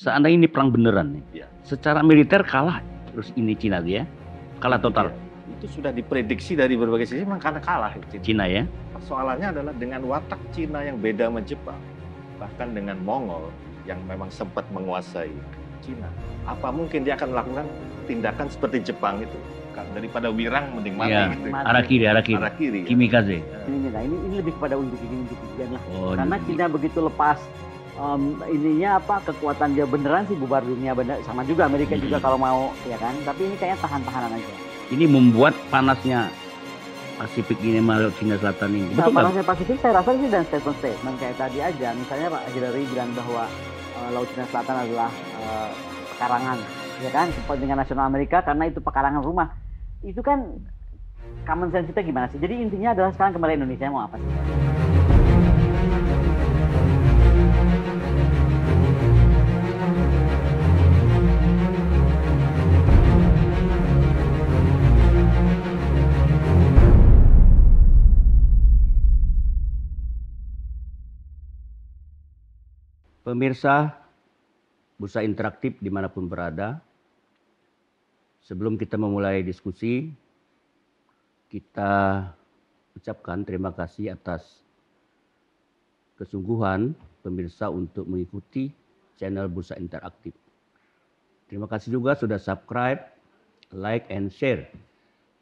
Seandainya ini perang beneran nih, Ya. secara militer kalah, terus ini Cina dia kalah total. Itu sudah diprediksi dari berbagai sisi, memang karena kalah Cina ya. Persoalannya adalah dengan watak Cina yang beda sama Jepang, bahkan dengan Mongol yang memang sempat menguasai Cina. Apa mungkin dia akan melakukan tindakan seperti Jepang itu? Daripada wirang mending mati Iya. gitu. Arakiri. Kimikaze. Ini lebih kepada unjuk gigi lah. Oh, Karena Cina begitu lepas kekuatan dia beneran sih bubar dunia bener, sama juga Amerika juga kalau mau ya kan. Tapi ini kayaknya tahan-tahanan aja. Ini membuat panasnya Pasifik ini malah Cina Selatan ini. Nah, Betul kan? panasnya Pasifik saya rasa sih dan statement kayak tadi aja. Misalnya Pak Hillary bilang bahwa Laut Cina Selatan adalah pekarangan, ya kan, kepentingan nasional Amerika karena itu pekarangan rumah. Itu kan common sense kita gimana sih? Jadi intinya adalah sekarang kembali Indonesia mau apa sih? Pemirsa Bursa Interaktif dimanapun berada, sebelum kita memulai diskusi, kita ucapkan terima kasih atas kesungguhan pemirsa untuk mengikuti channel Bursa Interaktif. Terima kasih juga sudah subscribe, like, and share,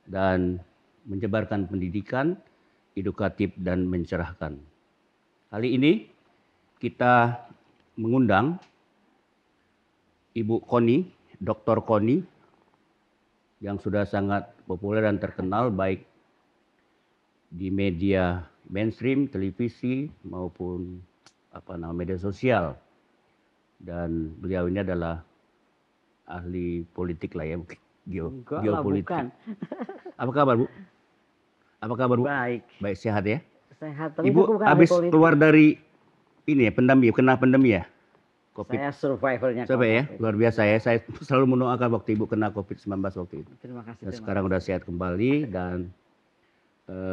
dan menyebarkan pendidikan, edukatif, dan mencerahkan. Kali ini kita mengundang Ibu Koni, Dr. Koni, yang sudah sangat populer dan terkenal baik di media mainstream, televisi maupun media sosial. Dan beliau ini adalah ahli politik lah ya, geopolitik. Bukan. Apa kabar, Bu? Apa kabar, Bu? Baik. Baik, sehat ya? Sehat. Tapi Ibu habis keluar dari ini ya, kena pandemi ya? COVID. Saya survivornya. Sampai ya, luar biasa ya. Saya selalu mendoakan waktu Ibu kena COVID-19 waktu itu. Terima kasih. Dan sekarang udah sehat kembali dan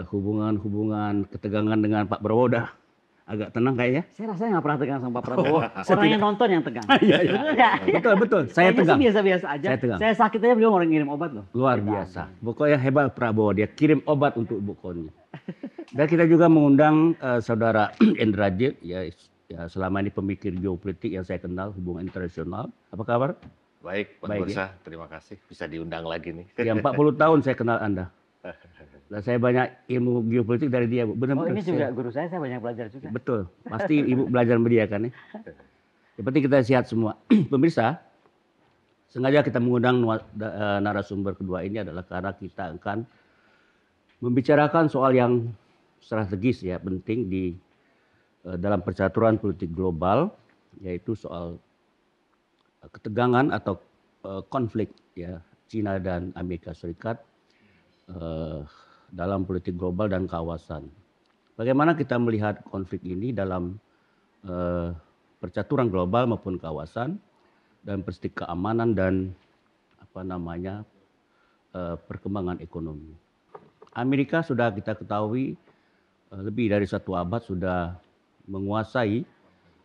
hubungan ketegangan dengan Pak Prabowo udah agak tenang kayaknya. Saya rasanya nggak pernah tegang sama Pak Prabowo. Orang yang nonton yang tegang. Iya. Betul. Saya tegang. Biasa-biasa aja. Saya sakit aja beliau orang ngirim obat loh. Luar biasa. Pokoknya hebat Prabowo, dia kirim obat untuk Ibu Koni. Dan kita juga mengundang saudara Indrajit ya selama ini pemikir geopolitik yang saya kenal, hubungan internasional. Apa kabar? Baik, Pak Bursa, terima kasih bisa diundang lagi nih. Ya 40 tahun saya kenal Anda. Dan saya banyak ilmu geopolitik dari dia, Bu. Benar-benar. Ini juga guru saya banyak belajar juga. Betul. Pasti Ibu belajar sama dia kan ya. Yang penting kita sehat semua. Pemirsa, sengaja kita mengundang narasumber kedua ini adalah karena kita akan membicarakan soal yang strategis ya, penting di dalam percaturan politik global, yaitu soal ketegangan atau konflik ya Cina dan Amerika Serikat dalam politik global dan kawasan. Bagaimana kita melihat konflik ini dalam percaturan global maupun kawasan dan perspektif keamanan dan perkembangan ekonomi. Amerika sudah kita ketahui lebih dari 1 abad sudah menguasai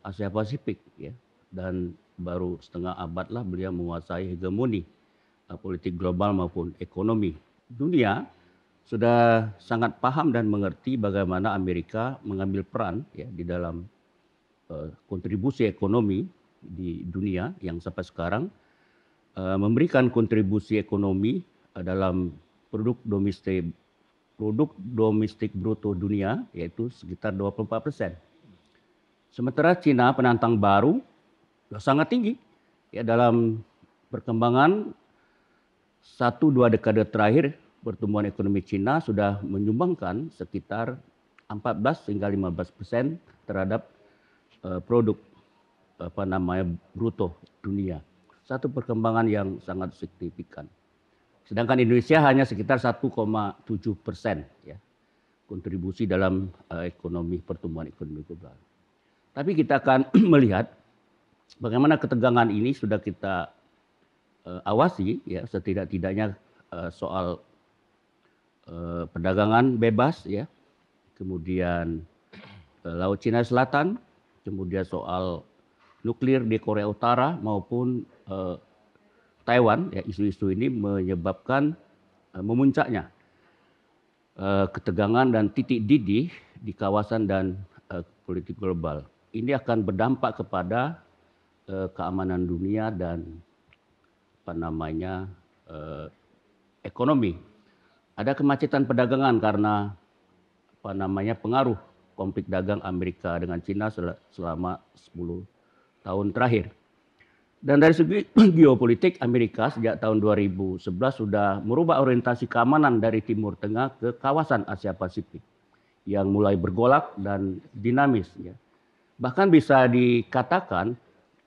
Asia Pasifik ya, dan baru setengah abad lah beliau menguasai hegemoni politik global maupun ekonomi. Dunia sudah sangat paham dan mengerti bagaimana Amerika mengambil peran ya di dalam kontribusi ekonomi di dunia yang sampai sekarang memberikan kontribusi ekonomi dalam produk domestik bruto dunia yaitu sekitar 24%. Sementara Cina penantang baru sangat tinggi ya dalam perkembangan 1-2 dekade terakhir pertumbuhan ekonomi Cina sudah menyumbangkan sekitar 14 hingga 15% terhadap produk bruto dunia. Satu perkembangan yang sangat signifikan. Sedangkan Indonesia hanya sekitar 1,7% ya kontribusi dalam pertumbuhan ekonomi global. Tapi kita akan melihat bagaimana ketegangan ini sudah kita awasi ya setidak-tidaknya soal perdagangan bebas ya, kemudian Laut Cina Selatan, kemudian soal nuklir di Korea Utara maupun Taiwan, ya, isu-isu ini menyebabkan memuncaknya ketegangan dan titik didih di kawasan dan politik global. Ini akan berdampak kepada keamanan dunia dan ekonomi. Ada kemacetan perdagangan karena pengaruh konflik dagang Amerika dengan Cina selama 10 tahun terakhir. Dan dari segi geopolitik, Amerika sejak tahun 2011 sudah merubah orientasi keamanan dari Timur Tengah ke kawasan Asia Pasifik yang mulai bergolak dan dinamis. Ya. Bahkan bisa dikatakan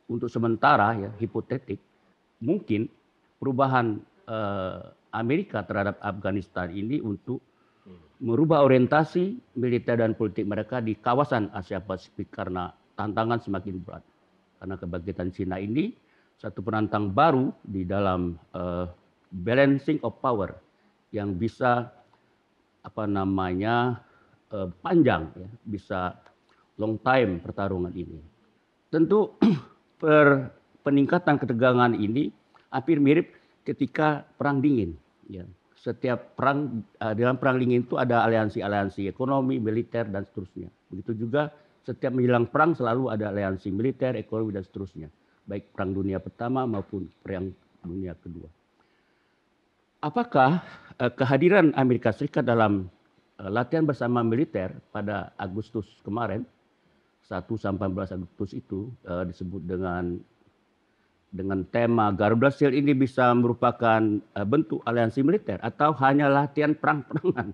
untuk sementara, ya, hipotetik, mungkin perubahan Amerika terhadap Afghanistan ini untuk merubah orientasi militer dan politik mereka di kawasan Asia Pasifik karena tantangan semakin berat. Karena kebangkitan Cina ini satu penantang baru di dalam balancing of power yang bisa panjang, ya, bisa long time pertarungan ini. Tentu peningkatan ketegangan ini hampir mirip ketika perang dingin. Ya. Setiap perang, dalam perang dingin itu ada aliansi-aliansi ekonomi, militer dan seterusnya. Begitu juga setiap menjelang perang selalu ada aliansi militer, ekonomi dan seterusnya. Baik perang dunia pertama maupun perang dunia kedua. Apakah kehadiran Amerika Serikat dalam latihan bersama militer pada Agustus kemarin, 1 sampai 14 Agustus itu disebut dengan tema Garuda Shield ini bisa merupakan bentuk aliansi militer atau hanya latihan perang-perangan.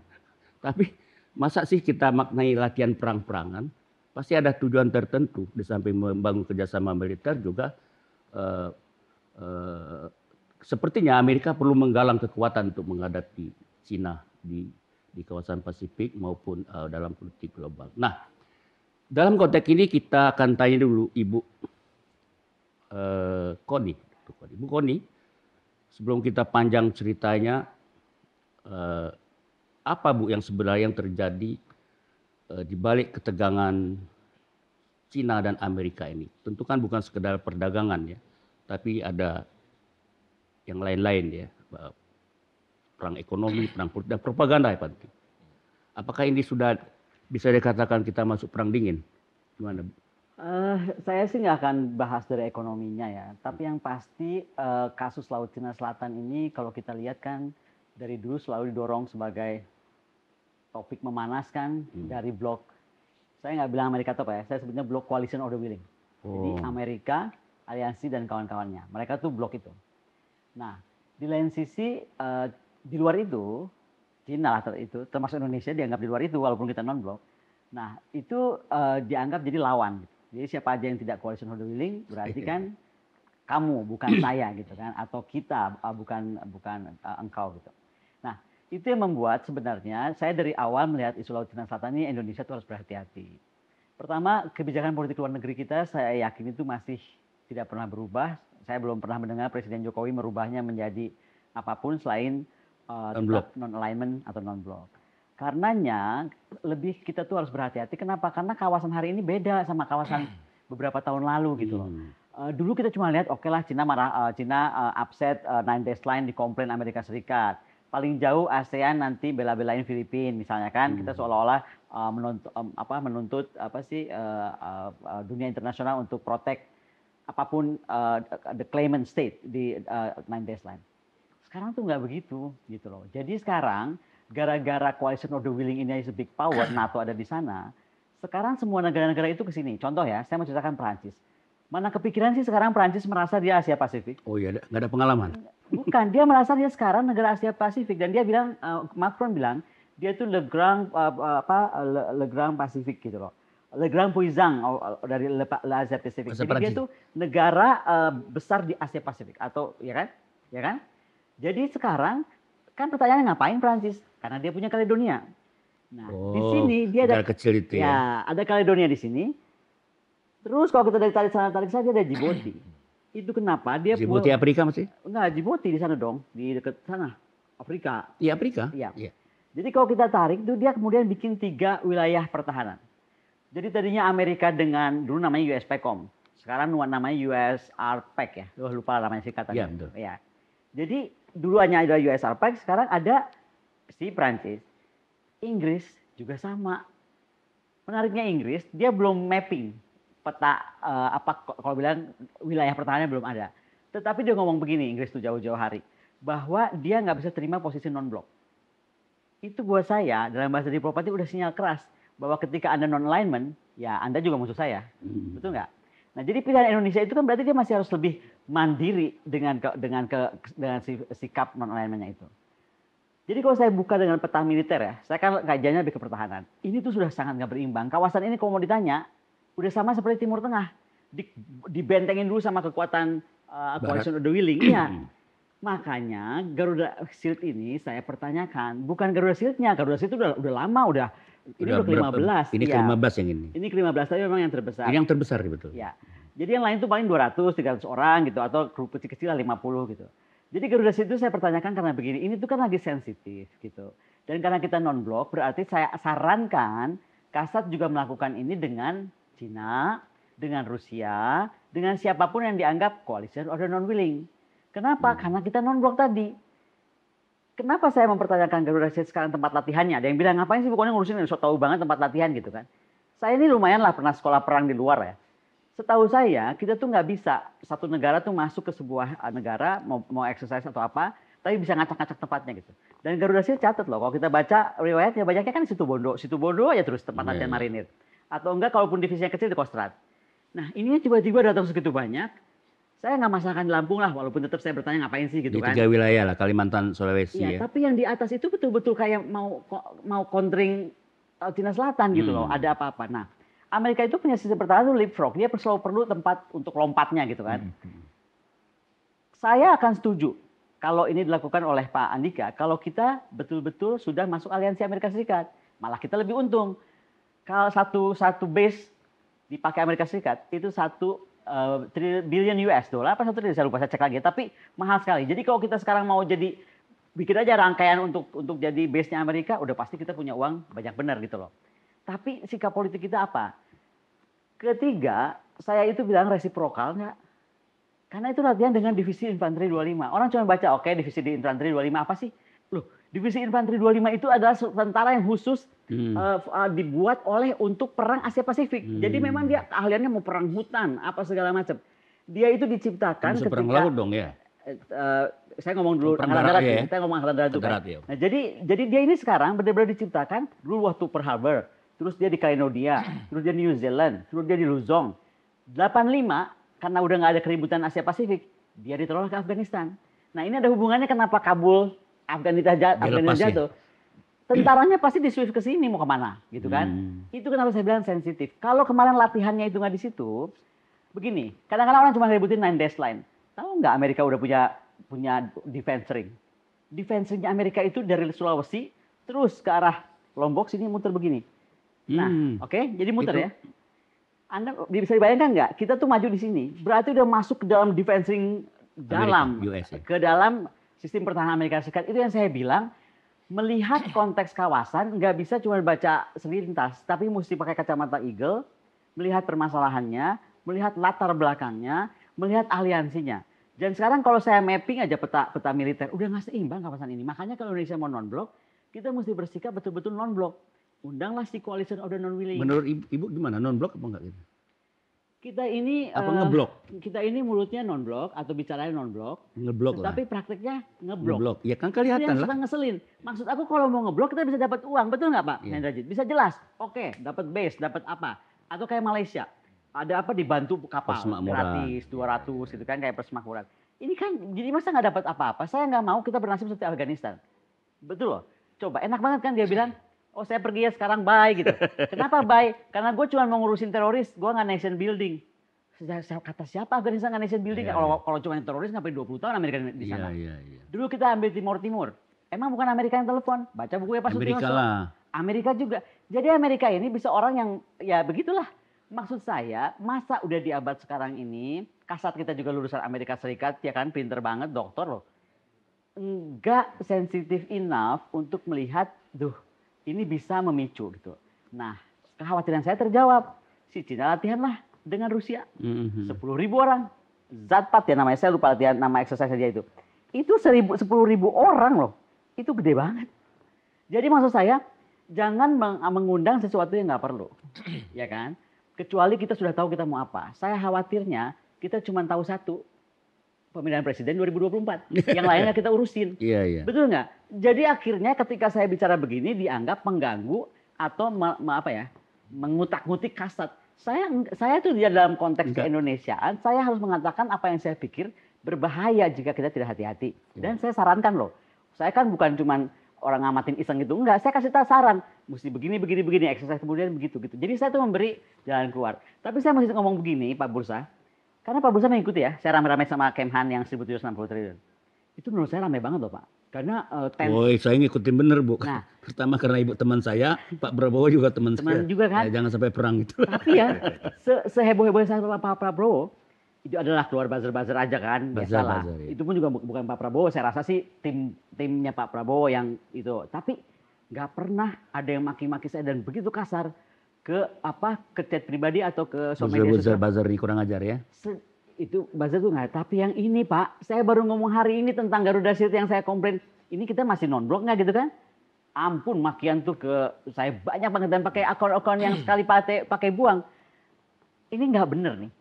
Tapi masa sih kita maknai latihan perang-perangan? Pasti ada tujuan tertentu. Di samping membangun kerjasama militer juga sepertinya Amerika perlu menggalang kekuatan untuk menghadapi Cina di kawasan Pasifik maupun dalam politik global. Nah, dalam konteks ini kita akan tanya dulu Ibu Connie. Ibu Connie, sebelum kita panjang ceritanya, apa Bu yang sebenarnya yang terjadi di balik ketegangan Cina dan Amerika ini? Tentu kan bukan sekedar perdagangan, ya, tapi ada yang lain-lain, ya, perang ekonomi, perang politik, dan propaganda yang penting. Apakah ini sudah bisa dikatakan kita masuk perang dingin? Gimana, Bu? Saya sih nggak akan bahas dari ekonominya, ya, tapi yang pasti kasus Laut Cina Selatan ini kalau kita lihat kan dari dulu selalu didorong sebagai topik memanaskan dari blok, saya nggak bilang Amerika top, ya, saya sebutnya blok Coalition of the Willing. Jadi Amerika, aliansi dan kawan-kawannya, mereka tuh blok itu. Nah, di lain sisi di luar itu, Cina lah itu, termasuk Indonesia dianggap di luar itu walaupun kita non blok. Nah, itu dianggap jadi lawan. Gitu. Jadi siapa aja yang tidak Coalition of the Willing berarti kan kamu bukan saya gitu kan, atau kita bukan engkau gitu. Nah, itu yang membuat sebenarnya saya dari awal melihat isu Laut Cina Selatan ini Indonesia itu harus berhati-hati. Pertama, kebijakan politik luar negeri kita saya yakin itu masih tidak pernah berubah. Saya belum pernah mendengar Presiden Jokowi merubahnya menjadi apapun selain non-alignment atau non-block. Karenanya lebih kita tuh harus berhati-hati. Kenapa? Karena kawasan hari ini beda sama kawasan beberapa tahun lalu gitu loh. Dulu kita cuma lihat oke lah Cina upset Nine Days Line dikomplain Amerika Serikat. Paling jauh ASEAN nanti bela-belain Filipina misalnya kan. Kita seolah-olah menuntut dunia internasional untuk protect apapun the claimant state di Nine Days Line. Sekarang tuh nggak begitu gitu loh. Jadi sekarang gara-gara Coalition of the Willing ini is a big power, NATO ada di sana. Sekarang semua negara-negara itu ke sini. Contoh ya, saya mau ceritakan Perancis. Mana kepikiran sih sekarang Perancis merasa dia Asia Pasifik? Oh iya, nggak ada pengalaman. Bukan, dia merasa dia sekarang negara Asia Pasifik dan dia bilang, Macron bilang dia itu le Grand Pacific gitu loh. Le Grand Puissant dari Asia Pasifik. Jadi dia itu negara besar di Asia Pasifik atau ya kan? Jadi sekarang kan pertanyaannya ngapain Perancis? Karena dia punya Caledonia. Nah, di sini dia ada kecil itu ya. Ada Caledonia di sini. Terus kalau kita dari tarik sana dia ada Djibouti. Itu kenapa dia Djibouti Afrika masih? Enggak, Djibouti di sana dong, di dekat sana. Afrika. Iya, Afrika. Iya. Jadi kalau kita tarik itu dia kemudian bikin 3 wilayah pertahanan. Jadi tadinya Amerika dengan dulu namanya USPCOM. Sekarang namanya USRPAC ya. Lupa namanya singkatannya. Iya, betul. Ya. Jadi dulu hanya ada USRPAC, sekarang ada si Prancis. Inggris juga sama. Menariknya Inggris, dia belum mapping peta kalau bilang wilayah pertahanannya belum ada. Tetapi dia ngomong begini, Inggris tuh jauh-jauh hari, bahwa dia nggak bisa terima posisi non-blok. Itu buat saya dalam bahasa diplomasi udah sinyal keras bahwa ketika Anda non-alignment, ya Anda juga musuh saya, betul nggak? Nah jadi pilihan Indonesia itu kan berarti dia masih harus lebih mandiri dengan sikap non-alignmentnya itu. Jadi kalau saya buka dengan peta militer ya, saya kan kajiannya lebih ke pertahanan. Ini tuh sudah sangat nggak berimbang. Kawasan ini kalau mau ditanya, udah sama seperti Timur Tengah. Dibentengin dulu sama kekuatan Coalition of the Willing. Iya. Makanya Garuda Shield ini saya pertanyakan. Bukan Garuda Shield-nya. Garuda Shield itu udah lama, ini udah ke-15. Ini ya. ke-15 yang ini. Ini ke-15, tapi memang yang terbesar. Ini yang terbesar, betul. Ya. Jadi yang lain itu paling 200, 300 orang gitu. Atau grup kecil-kecil 50 gitu. Jadi Garuda Shield itu saya pertanyakan karena begini, ini tuh kan lagi sensitif gitu. Dan karena kita non-blok, berarti saya sarankan Kasat juga melakukan ini dengan Cina, dengan Rusia, dengan siapapun yang dianggap coalition order non-willing. Kenapa? Karena kita non-blok tadi. Kenapa saya mempertanyakan Garuda Shield sekarang tempat latihannya? Ada yang bilang, ngapain sih pokoknya ngurusin ini, so tahu banget tempat latihan gitu kan. Saya ini lumayan lah pernah sekolah perang di luar ya. Setahu saya, kita tuh nggak bisa satu negara tuh masuk ke sebuah negara mau exercise atau apa, tapi bisa ngacak-ngacak tempatnya gitu. Dan Garuda Shield catat loh, kalau kita baca riwayatnya banyaknya kan situ Bondo aja terus tempat latihan marinir. Atau enggak, kalaupun divisinya kecil di Kostrad. Nah ini tiba-tiba datang segitu banyak, saya nggak masalahkan di Lampung lah, walaupun tetap saya bertanya ngapain sih gitu Di kan. 3 wilayah lah, Kalimantan, Sulawesi ya. Tapi yang di atas itu betul-betul kayak mau countering Cina Selatan gitu loh, ada apa-apa. Nah, Amerika itu punya sistem pertahanan itu leapfrog, dia selalu perlu tempat untuk lompatnya gitu kan. Saya akan setuju kalau ini dilakukan oleh Pak Andika, kalau kita betul-betul sudah masuk aliansi Amerika Serikat, malah kita lebih untung. Kalau satu base dipakai Amerika Serikat itu 1 billion US dollar, apa 1 triliun saya lupa, saya cek lagi. Tapi mahal sekali. Jadi kalau kita sekarang mau jadi bikin aja rangkaian untuk jadi base-nya Amerika, udah pasti kita punya uang banyak benar gitu loh. Tapi sikap politik kita apa? Ketiga, saya itu bilang resiprokal nggak? Karena itu latihan dengan divisi infanteri 25. Orang cuma baca, oke, divisi di infanteri 25 apa sih? Loh, divisi infanteri 25 itu adalah tentara yang khusus dibuat untuk perang Asia Pasifik. Jadi memang dia keahliannya mau perang hutan, apa segala macam. Dia itu diciptakan ketika perang laut dong ya. Saya ngomong dulu angkatan darat ya. Kita ngomong angkatan darat juga. Nah, jadi dia ini sekarang benar-benar diciptakan dulu waktu Pearl Harbor, terus dia di Kaledonia, terus dia di New Zealand, terus dia di Luzon. 85 karena udah nggak ada keributan Asia Pasifik, dia ditolak ke Afghanistan. Nah, ini ada hubungannya kenapa Kabul Afghanistan jatuh. Tentaranya pasti di swift ke sini mau kemana gitu kan. Itu kenapa saya bilang sensitif. Kalau kemarin latihannya itu nggak di situ, begini, kadang-kadang orang cuma ributin 9 dash line. Tahu nggak Amerika udah punya defense ring. Defense ringnya Amerika itu dari Sulawesi terus ke arah Lombok sini muter begini. Nah, oke, jadi muter itu, ya. Anda bisa dibayangkan nggak? Kita tuh maju di sini, berarti udah masuk ke dalam defense ring dalam, ke dalam sistem pertahanan Amerika Serikat. Itu yang saya bilang, melihat konteks kawasan nggak bisa cuma baca selintas, tapi mesti pakai kacamata eagle, melihat permasalahannya, melihat latar belakangnya, melihat aliansinya. Dan sekarang kalau saya mapping aja peta militer, udah nggak seimbang kawasan ini. Makanya kalau Indonesia mau non-blok, kita mesti bersikap betul-betul non-blok. Undanglah si coalition order non-willing. Menurut Ibu gimana? Non-blok apa enggak gitu? Kita ini apa ngeblok? Kita ini mulutnya non-blok atau bicaranya non-blok. Ngeblok lah. Tapi prakteknya ngeblok. Ngeblok. Ya kan kelihatan lah. Yang ngeselin. Maksud aku kalau mau ngeblok kita bisa dapat uang, betul nggak Pak Hendrajit? Bisa jelas. Oke, dapat base, dapat apa? Atau kayak Malaysia. Ada apa dibantu kapal gratis 200 gitu kan kayak persemakmuran. Ini kan jadi masa nggak dapat apa-apa. Saya nggak mau kita bernasib seperti Afghanistan. Betul loh. Coba enak banget kan dia bilang, oh saya pergi ya sekarang bye gitu. Kenapa bye? Karena gue cuma mau ngurusin teroris, gue nggak nation building. Kata siapa Afghanistan nggak nation building? Kalau cuma teroris ngapain 20 tahun Amerika di sana? Dulu kita ambil Timur. Emang bukan Amerika yang telepon? Baca bukunya Pak Sutioso. Amerika lah. Amerika juga. Jadi Amerika ini bisa orang yang ya begitulah. Maksud saya, masa udah di abad sekarang ini, Kasat kita juga lulusan Amerika Serikat, ya kan, pinter banget, dokter loh. Enggak sensitif enough untuk melihat, ini bisa memicu gitu. Nah, kekhawatiran saya terjawab. Si Cina latihan lah, dengan Rusia. Mhm. 10.000 orang. Zatpat ya namanya, saya lupa latihan nama exercise dia itu. Itu 10.000 orang loh. Itu gede banget. Jadi maksud saya, jangan mengundang sesuatu yang nggak perlu. Ya kan? Kecuali kita sudah tahu kita mau apa. Saya khawatirnya kita cuma tahu satu, pemilihan presiden 2024. Yang lainnya kita urusin. Iya, iya. Betul nggak? Jadi akhirnya ketika saya bicara begini dianggap mengganggu atau mengutak-ngutik kasat. Saya tuh dia dalam konteks keindonesiaan, saya harus mengatakan apa yang saya pikir berbahaya jika kita tidak hati-hati. Dan saya sarankan loh, saya kan bukan cuman orang ngamatin iseng gitu, enggak. Saya kasih tahu saran, mesti begini, exercise kemudian begitu gitu. Jadi saya tuh memberi jalan keluar. Tapi saya mesti ngomong begini, Pak Bursa, karena Pak Bursa mengikuti ya, saya rame-rame sama Kemhan yang 1.760 triliun. Itu menurut saya rame banget loh Pak. Karena Woi, saya ngikutin bener Bu. Nah, pertama karena ibu teman saya, Pak Prabowo juga teman saya. juga kan. Ya, jangan sampai perang itu. Tapi ya, seheboh-heboh saya sama Pak Prabowo, itu adalah keluar buzzer-buzzer aja kan, biasalah. Ya. Itu pun juga bukan Pak Prabowo, saya rasa sih timnya Pak Prabowo yang itu. Tapi nggak pernah ada yang maki-maki saya dan begitu kasar ke chat pribadi atau ke media sosial. Buzzer ini kurang ajar ya. Itu buzzer tuh nggak. Tapi yang ini Pak, saya baru ngomong hari ini tentang Garuda Shield yang saya komplain. Ini kita masih non-blok nggak gitu kan? Ampun, makian tuh ke saya banyak banget dan pakai akun-akun yang sekali pakai buang. Ini nggak bener nih.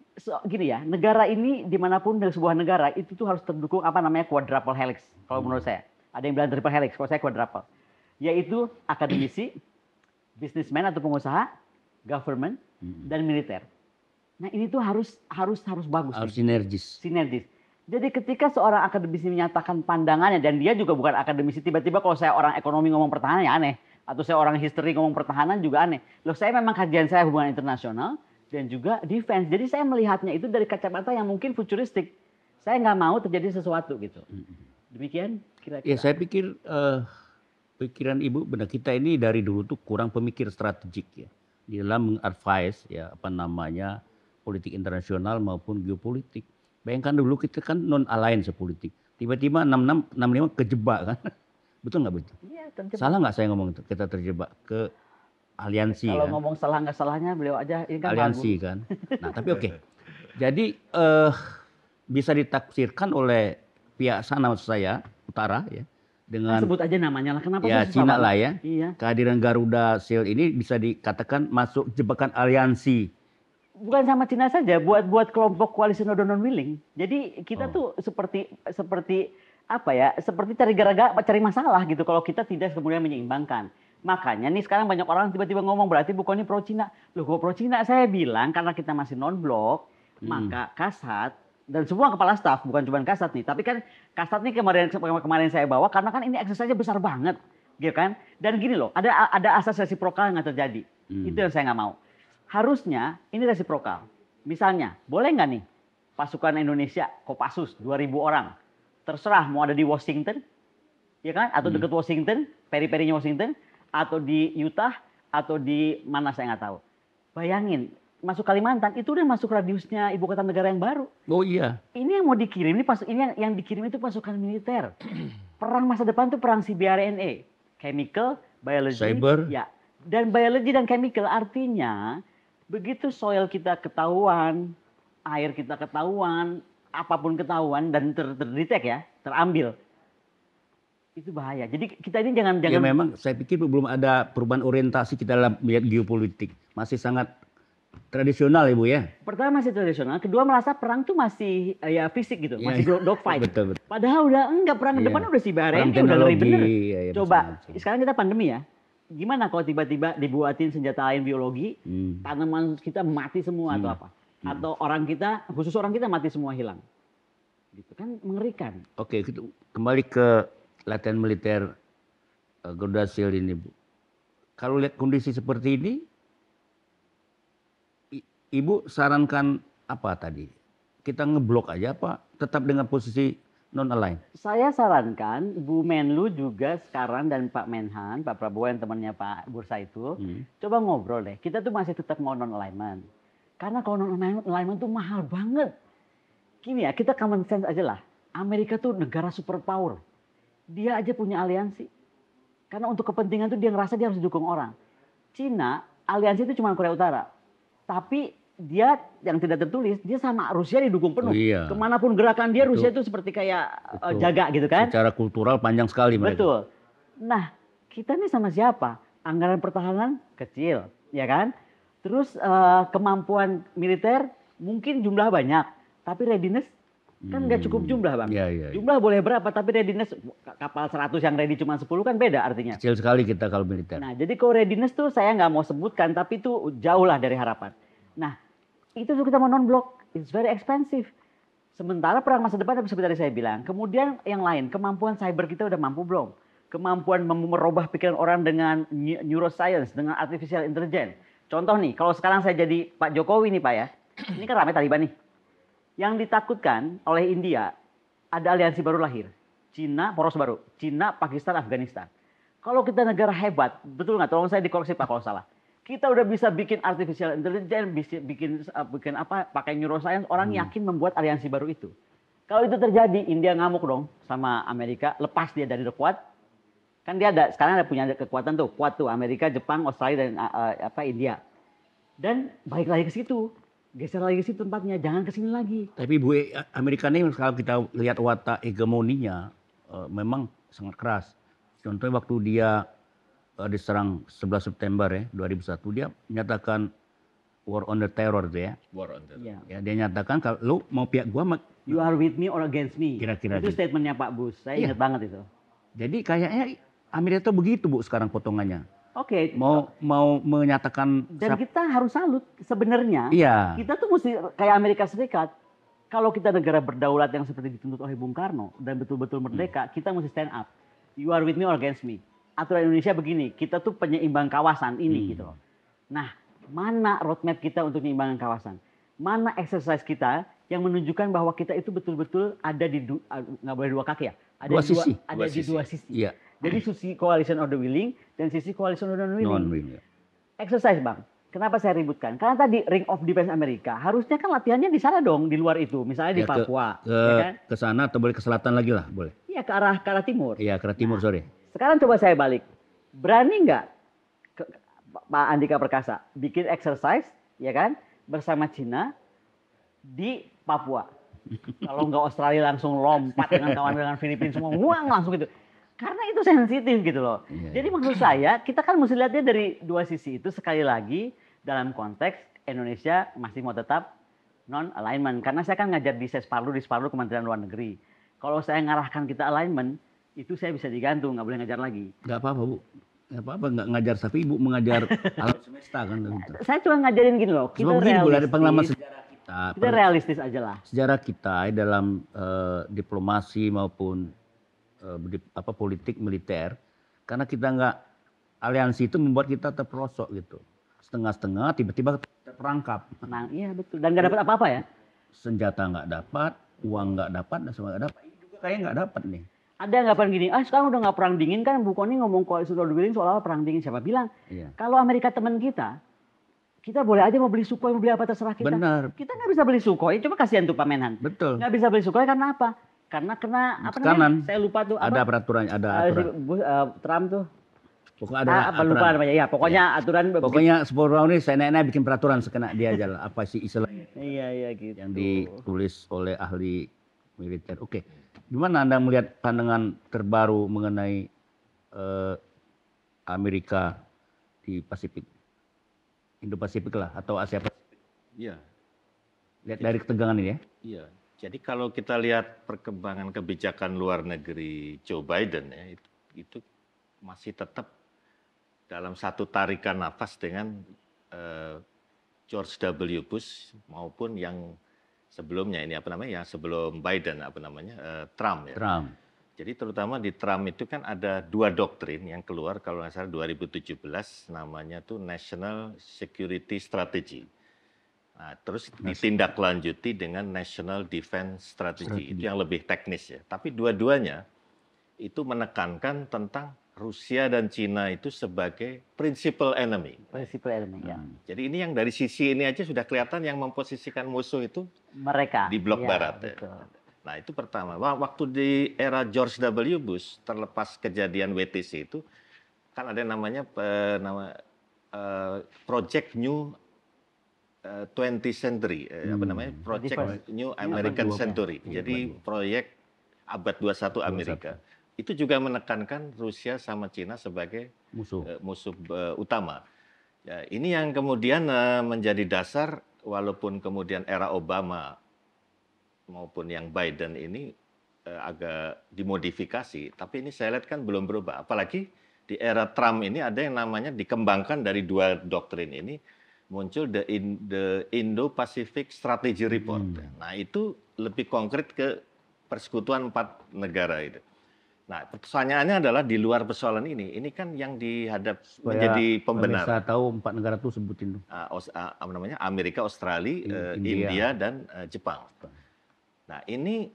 Gini ya, negara ini dimanapun dari sebuah negara itu tuh harus terdukung quadruple helix. Kalau menurut saya, ada yang bilang triple helix, kalau saya quadruple, yaitu akademisi, businessman atau pengusaha, government, dan militer. Nah ini tuh harus bagus. Harus sinergis. Jadi ketika seorang akademisi menyatakan pandangannya dan dia juga bukan akademisi, tiba-tiba kalau saya orang ekonomi ngomong pertahanan ya aneh, atau saya orang history ngomong pertahanan juga aneh. Loh saya memang kajian saya hubungan internasional dan juga defense. Jadi saya melihatnya itu dari kacamata yang mungkin futuristik. Saya nggak mau terjadi sesuatu gitu. Demikian kira-kira. Ya saya pikir pikiran Ibu benar, kita ini dari dulu tuh kurang pemikir strategik ya di dalam mengadvise ya politik internasional maupun geopolitik. Bayangkan dulu kita kan non alliance politik. Tiba-tiba 65 kejebak kan. Betul nggak betul? Iya, terjebak. Salah nggak saya ngomong itu? Kita terjebak ke aliansi. Kalau kan? ngomong salah nggak salahnya beliau aja ini kan aliansi bagus. Kan. Nah tapi oke. Jadi bisa ditafsirkan oleh pihak sana maksud saya utara ya dengan sebut aja namanya lah. Kenapa ya sih Cina lah ya. Iya. Kehadiran Garuda Shield ini bisa dikatakan masuk jebakan aliansi. Bukan sama Cina saja, buat kelompok koalisi non willing. Jadi kita tuh seperti apa ya? Seperti cari masalah gitu kalau kita tidak kemudian menyeimbangkan. Makanya nih sekarang banyak orang tiba-tiba ngomong berarti bukannya pro Cina. Loh kok pro Cina? Saya bilang karena kita masih non blok, maka Kasat dan semua kepala staf bukan cuma Kasat nih, tapi kan Kasat nih kemarin saya bawa karena kan ini exercise besar banget, gitu kan? Dan gini loh, ada asas resiprokal yang nggak terjadi. Itu yang saya nggak mau. Harusnya ini resiprokal. Misalnya, boleh nggak nih pasukan Indonesia Kopassus 2.000 orang, terserah mau ada di Washington, ya kan? Atau dekat Washington, peri-perinya Washington, atau di Utah, atau di mana saya nggak tahu. Bayangin, masuk Kalimantan itu udah masuk radiusnya ibu kota negara yang baru. Oh iya. Ini yang mau dikirim, ini yang dikirim itu pasukan militer. Perang masa depan itu perang CBRNE, chemical, biology, cyber. Ya. Dan biology dan chemical artinya begitu soil kita ketahuan, air kita ketahuan, apapun ketahuan dan terdetek ya, terambil. Itu bahaya. Jadi kita ini jangan Ya memang saya pikir belum ada perubahan orientasi kita dalam melihat geopolitik. Masih sangat tradisional Ibu ya. Pertama masih tradisional, kedua merasa perang tuh masih ya fisik gitu, masih dogfight. Betul. Padahal udah enggak, perang depan udah CBRNE udah ngeri bener. Coba sekarang kita pandemi ya. Gimana kalau tiba-tiba dibuatin senjata lain biologi, tanaman kita mati semua atau apa? Atau khusus orang kita mati semua hilang. Gitu kan mengerikan. Oke, kembali ke latihan militer Garuda Shield ini, Bu. Kalau lihat kondisi seperti ini, Ibu sarankan apa tadi? Kita ngeblok aja apa tetap dengan posisi non-align? Saya sarankan Bu Menlu juga sekarang dan Pak Menhan, Pak Prabowo yang temannya Pak Bursa itu, coba ngobrol deh. Kita tuh masih tetap mau non-alignment. Karena kalau non-alignment tuh mahal banget. Gini ya, kita common sense aja lah. Amerika tuh negara superpower. Dia aja punya aliansi. Karena untuk kepentingan tuh dia ngerasa dia harus didukung orang. Cina, aliansi itu cuma Korea Utara. Tapi dia yang tidak tertulis, dia sama Rusia didukung penuh. Oh, iya. Kemanapun gerakan dia, Betul. Rusia itu seperti kayak Betul. jaga gitu kan. Secara kultural panjang sekali mereka. Betul. Nah, kita nih sama siapa? Anggaran pertahanan kecil, ya kan? Terus kemampuan militer mungkin jumlah banyak, tapi readiness kan nggak cukup jumlah, Bang. Iya. Jumlah boleh berapa, tapi readiness kapal 100 yang ready cuma 10 kan beda artinya. Kecil sekali kita kalau militer. Nah, jadi kalau readiness tuh saya nggak mau sebutkan, tapi itu jauh lah dari harapan. Nah, itu tuh kita mau non-block, it's very expensive. Sementara perang masa depan seperti tadi saya bilang. Kemudian yang lain, kemampuan cyber kita udah mampu belum? Kemampuan merubah pikiran orang dengan neuroscience, dengan artificial intelligence. Contoh nih, kalau sekarang saya jadi Pak Jokowi nih Pak ya, ini kan ramai Taliban nih. Yang ditakutkan oleh India, ada aliansi baru lahir. Cina, poros baru. Cina, Pakistan, Afghanistan. Kalau kita negara hebat, betul nggak? Tolong saya dikoreksi Pak kalau salah. Kita udah bisa bikin artificial intelligence, bikin apa, pakai neuroscience, orang yakin membuat aliansi baru itu. Kalau itu terjadi, India ngamuk dong sama Amerika, lepas dia dari the Quad. Kan dia ada, sekarang ada punya kekuatan tuh, Quad tuh, Amerika, Jepang, Australia, dan India. Dan balik lagi ke situ. Geser lagi ke situ tempatnya, jangan ke sini lagi. Tapi Bu, Amerika ini kalau kita lihat watak hegemoninya memang sangat keras. Contohnya waktu dia diserang 11 September ya 2001, dia menyatakan war on the terror tuh ya. War on terror. Ya, dia nyatakan kalau lu mau pihak gua You are with me or against me. Kira-kira itu gitu. statementnya Pak Bush. Saya ingat banget itu. Jadi kayaknya Amerika tuh begitu Bu sekarang potongannya. Oke. Mau menyatakan Dan kita harus salut sebenarnya. Iya. Kita tuh mesti kayak Amerika Serikat. Kalau kita negara berdaulat yang seperti dituntut oleh Bung Karno dan betul-betul merdeka, kita mesti stand up. You are with me or against me. Aturan Indonesia begini, kita tuh penyeimbang kawasan ini gitu loh. Nah, mana roadmap kita untuk penyeimbang kawasan? Mana exercise kita yang menunjukkan bahwa kita itu betul-betul ada di nggak boleh dua kaki ya? Ada Dua sisi. Ada di dua sisi. Iya. Jadi sisi coalition of the willing dan sisi coalition of the non-willing. Non-willing. Exercise Bang. Kenapa saya ributkan? Karena tadi Ring of Defense Amerika harusnya kan latihannya di sana dong, di luar itu. Misalnya di Papua. Ke sana atau boleh ke selatan lagi lah, boleh. Iya, ke arah timur. Iya, ke arah timur, sorry. Sekarang coba saya balik. Berani nggak Pak Andika Perkasa bikin exercise, ya kan, bersama Cina di Papua? Kalau nggak Australia langsung lompat dengan kawan-kawan Filipina semua, nguang langsung gitu. Karena itu sensitif gitu loh. Iya. Jadi maksud saya, kita kan mesti lihatnya dari dua sisi itu. Sekali lagi, dalam konteks Indonesia masih mau tetap non-alignment. Karena saya kan ngajar di Sesparlu Kementerian Luar Negeri. Kalau saya ngarahkan kita alignment, itu saya bisa digantung, nggak boleh ngajar lagi. Nggak apa-apa Bu. Nggak apa-apa, nggak ngajar. Tapi Ibu mengajar alam semesta kan. Saya cuma ngajarin gini loh, kita begini Bu, dari realistis. pengalaman sejarah kita. Kita realistis aja lah. Sejarah kita dalam diplomasi maupun politik militer, karena kita nggak aliansi itu membuat kita terperosok gitu, setengah-setengah, tiba-tiba terperangkap. Nah, iya betul. Dan nggak dapat apa-apa ya. Senjata nggak dapat, uang nggak dapat, dan semua nggak dapat. Ini juga kayaknya nggak dapat nih. Ada anggapan gini, sekarang udah nggak perang dingin kan, Bu Kony ngomong coalition of the willing seolah-olah perang dingin. Siapa bilang? Iya. Kalau Amerika teman kita boleh aja mau beli Sukhoi, mau beli apa terserah kita. Benar. Kita nggak bisa beli Sukhoi, coba kasihan tuh Pak Menhan. Betul. Nggak bisa beli Sukhoi karena apa? Karena kena apa Tekanan. namanya? Saya lupa tuh. Ada peraturannya, ada aturan. Trump tuh. Pokoknya ada Apa lupa namanya? Ya, pokoknya aturan. Pokoknya 10 tahun ini saya naik bikin peraturan sekena dia aja lah. Apa sih istilahnya? Iya gitu. Yang ditulis oleh ahli militer. Oke. Gimana Anda melihat pandangan terbaru mengenai Amerika di Pasifik? Indo-Pasifik lah atau Asia Pasifik. Iya. Lihat dari ketegangan ini ya. Iya. Jadi kalau kita lihat perkembangan kebijakan luar negeri Joe Biden ya, itu masih tetap dalam satu tarikan nafas dengan George W. Bush maupun yang sebelumnya ini yang sebelum Biden Trump ya. Trump. Jadi terutama di Trump itu kan ada dua doktrin yang keluar kalau nggak salah 2017 namanya tuh National Security Strategy. Nah, terus ditindaklanjuti dengan National Defense Strategy. Itu yang lebih teknis ya. Tapi dua-duanya itu menekankan tentang Rusia dan Cina itu sebagai principal enemy. Principal enemy ya. Jadi ini yang dari sisi ini aja sudah kelihatan yang memposisikan musuh itu mereka di blok barat. Betul. Ya. Nah itu pertama. Waktu di era George W. Bush terlepas kejadian WTC itu kan ada namanya Project New 20th Century, apa namanya, Project New American Century. Jadi proyek abad 21 Amerika. Itu juga menekankan Rusia sama Cina sebagai musuh utama. Ya, ini yang kemudian menjadi dasar, walaupun kemudian era Obama maupun yang Biden ini agak dimodifikasi, tapi ini saya lihat kan belum berubah. Apalagi di era Trump ini ada yang namanya dikembangkan dari dua doktrin ini, muncul the Indo-Pacific Strategy Report. Nah, itu lebih konkret ke persekutuan 4 negara itu. Nah, pertanyaannya adalah di luar persoalan ini kan yang dihadap menjadi pembenaran. Bisa tahu 4 negara itu sebutin. Apa namanya? Amerika, Australia, India dan Jepang. Nah, ini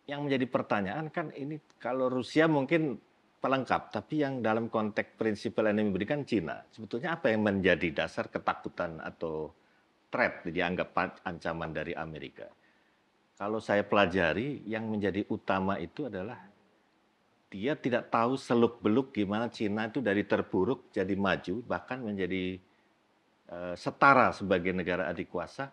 yang menjadi pertanyaan kan, ini kalau Rusia mungkin pelengkap, tapi yang dalam konteks prinsipal yang diberikan Cina, sebetulnya apa yang menjadi dasar ketakutan atau threat dianggap ancaman dari Amerika? Kalau saya pelajari, yang menjadi utama itu adalah dia tidak tahu seluk-beluk gimana Cina itu dari terpuruk jadi maju, bahkan menjadi setara sebagai negara adikuasa,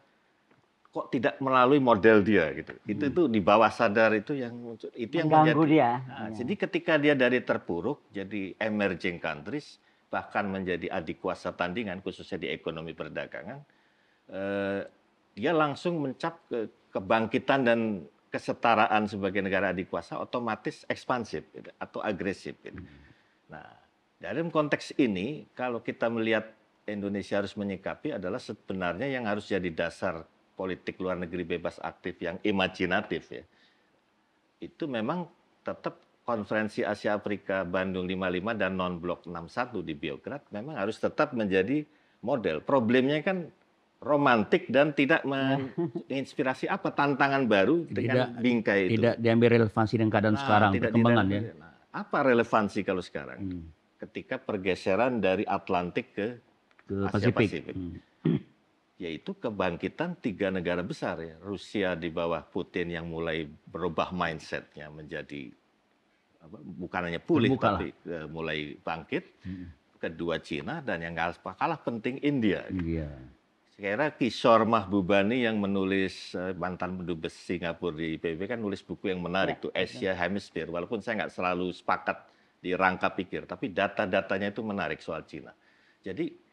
kok tidak melalui model dia gitu. Itu di bawah sadar itu yang muncul. Itu yang menjadi dia. Nah, jadi ketika dia dari terpuruk jadi emerging countries, bahkan menjadi adikuasa tandingan khususnya di ekonomi perdagangan, dia langsung mencap kebangkitan dan kesetaraan sebagai negara adikuasa, otomatis ekspansif gitu, atau agresif gitu. Nah, dalam konteks ini kalau kita melihat Indonesia harus menyikapi adalah sebenarnya yang harus jadi dasar politik luar negeri bebas aktif yang imajinatif ya. Itu memang tetap Konferensi Asia Afrika Bandung 55 dan Non-Blok 61 di Beograd memang harus tetap menjadi model. Problemnya kan romantik dan tidak menginspirasi apa tantangan baru dengan bingkai itu. Tidak diambil relevansi dengan keadaan sekarang, perkembangan ya. Nah, apa relevansi kalau sekarang? Ketika pergeseran dari Atlantik ke Asia Pasifik. Yaitu kebangkitan 3 negara besar ya. Rusia di bawah Putin yang mulai berubah mindsetnya menjadi bukan hanya pulih tapi mulai bangkit. Kedua Cina, dan yang kalah penting India. Saya kira Kishore Mahbubani yang menulis, mantan pendubes Singapura di PBB kan nulis buku yang menarik tuh, Asia Hemisphere. Walaupun saya nggak selalu sepakat di rangka pikir, tapi data-datanya itu menarik soal Cina. Jadi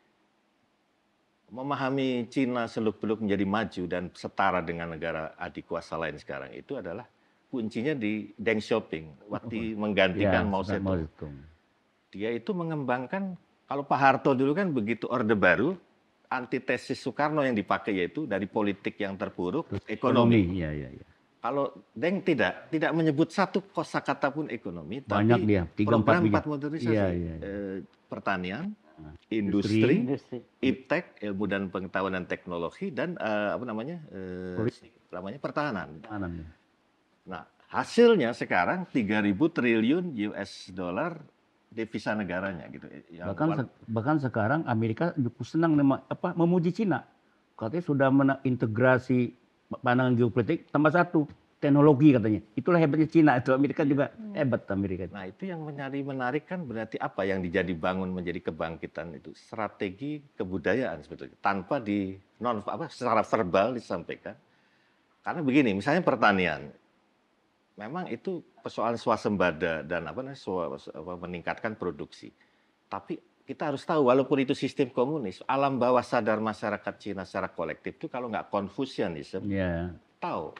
memahami Cina seluk-beluk menjadi maju dan setara dengan negara adikuasa lain sekarang itu adalah kuncinya di Deng Xiaoping waktu menggantikan Mao Zedong. Dia itu mengembangkan, kalau Pak Harto dulu kan begitu Orde Baru, antitesis Soekarno yang dipakai yaitu dari politik yang terpuruk, ekonomi. Kalau Deng tidak menyebut satu kosakata pun ekonomi, banyak tapi dia, 3, program 4 modernisasi, pertanian, industri, iptek, ilmu dan pengetahuan dan teknologi, dan pertahanan. Nah, hasilnya sekarang 3.000 triliun US dollar devisa negaranya gitu. Bahkan sekarang Amerika senang memuji Cina. Katanya sudah mengintegrasi pandangan geopolitik tambah satu, teknologi katanya. Itulah hebatnya Cina itu. Amerika juga hebat Amerika. Nah, itu yang menarik kan berarti apa yang bangun menjadi kebangkitan itu strategi kebudayaan sebetulnya tanpa secara verbal disampaikan. Karena begini, misalnya pertanian. Memang itu persoalan swasembada dan meningkatkan produksi. Tapi kita harus tahu, walaupun itu sistem komunis, alam bawah sadar masyarakat Cina secara kolektif itu kalau nggak Konfusianisme, tahu.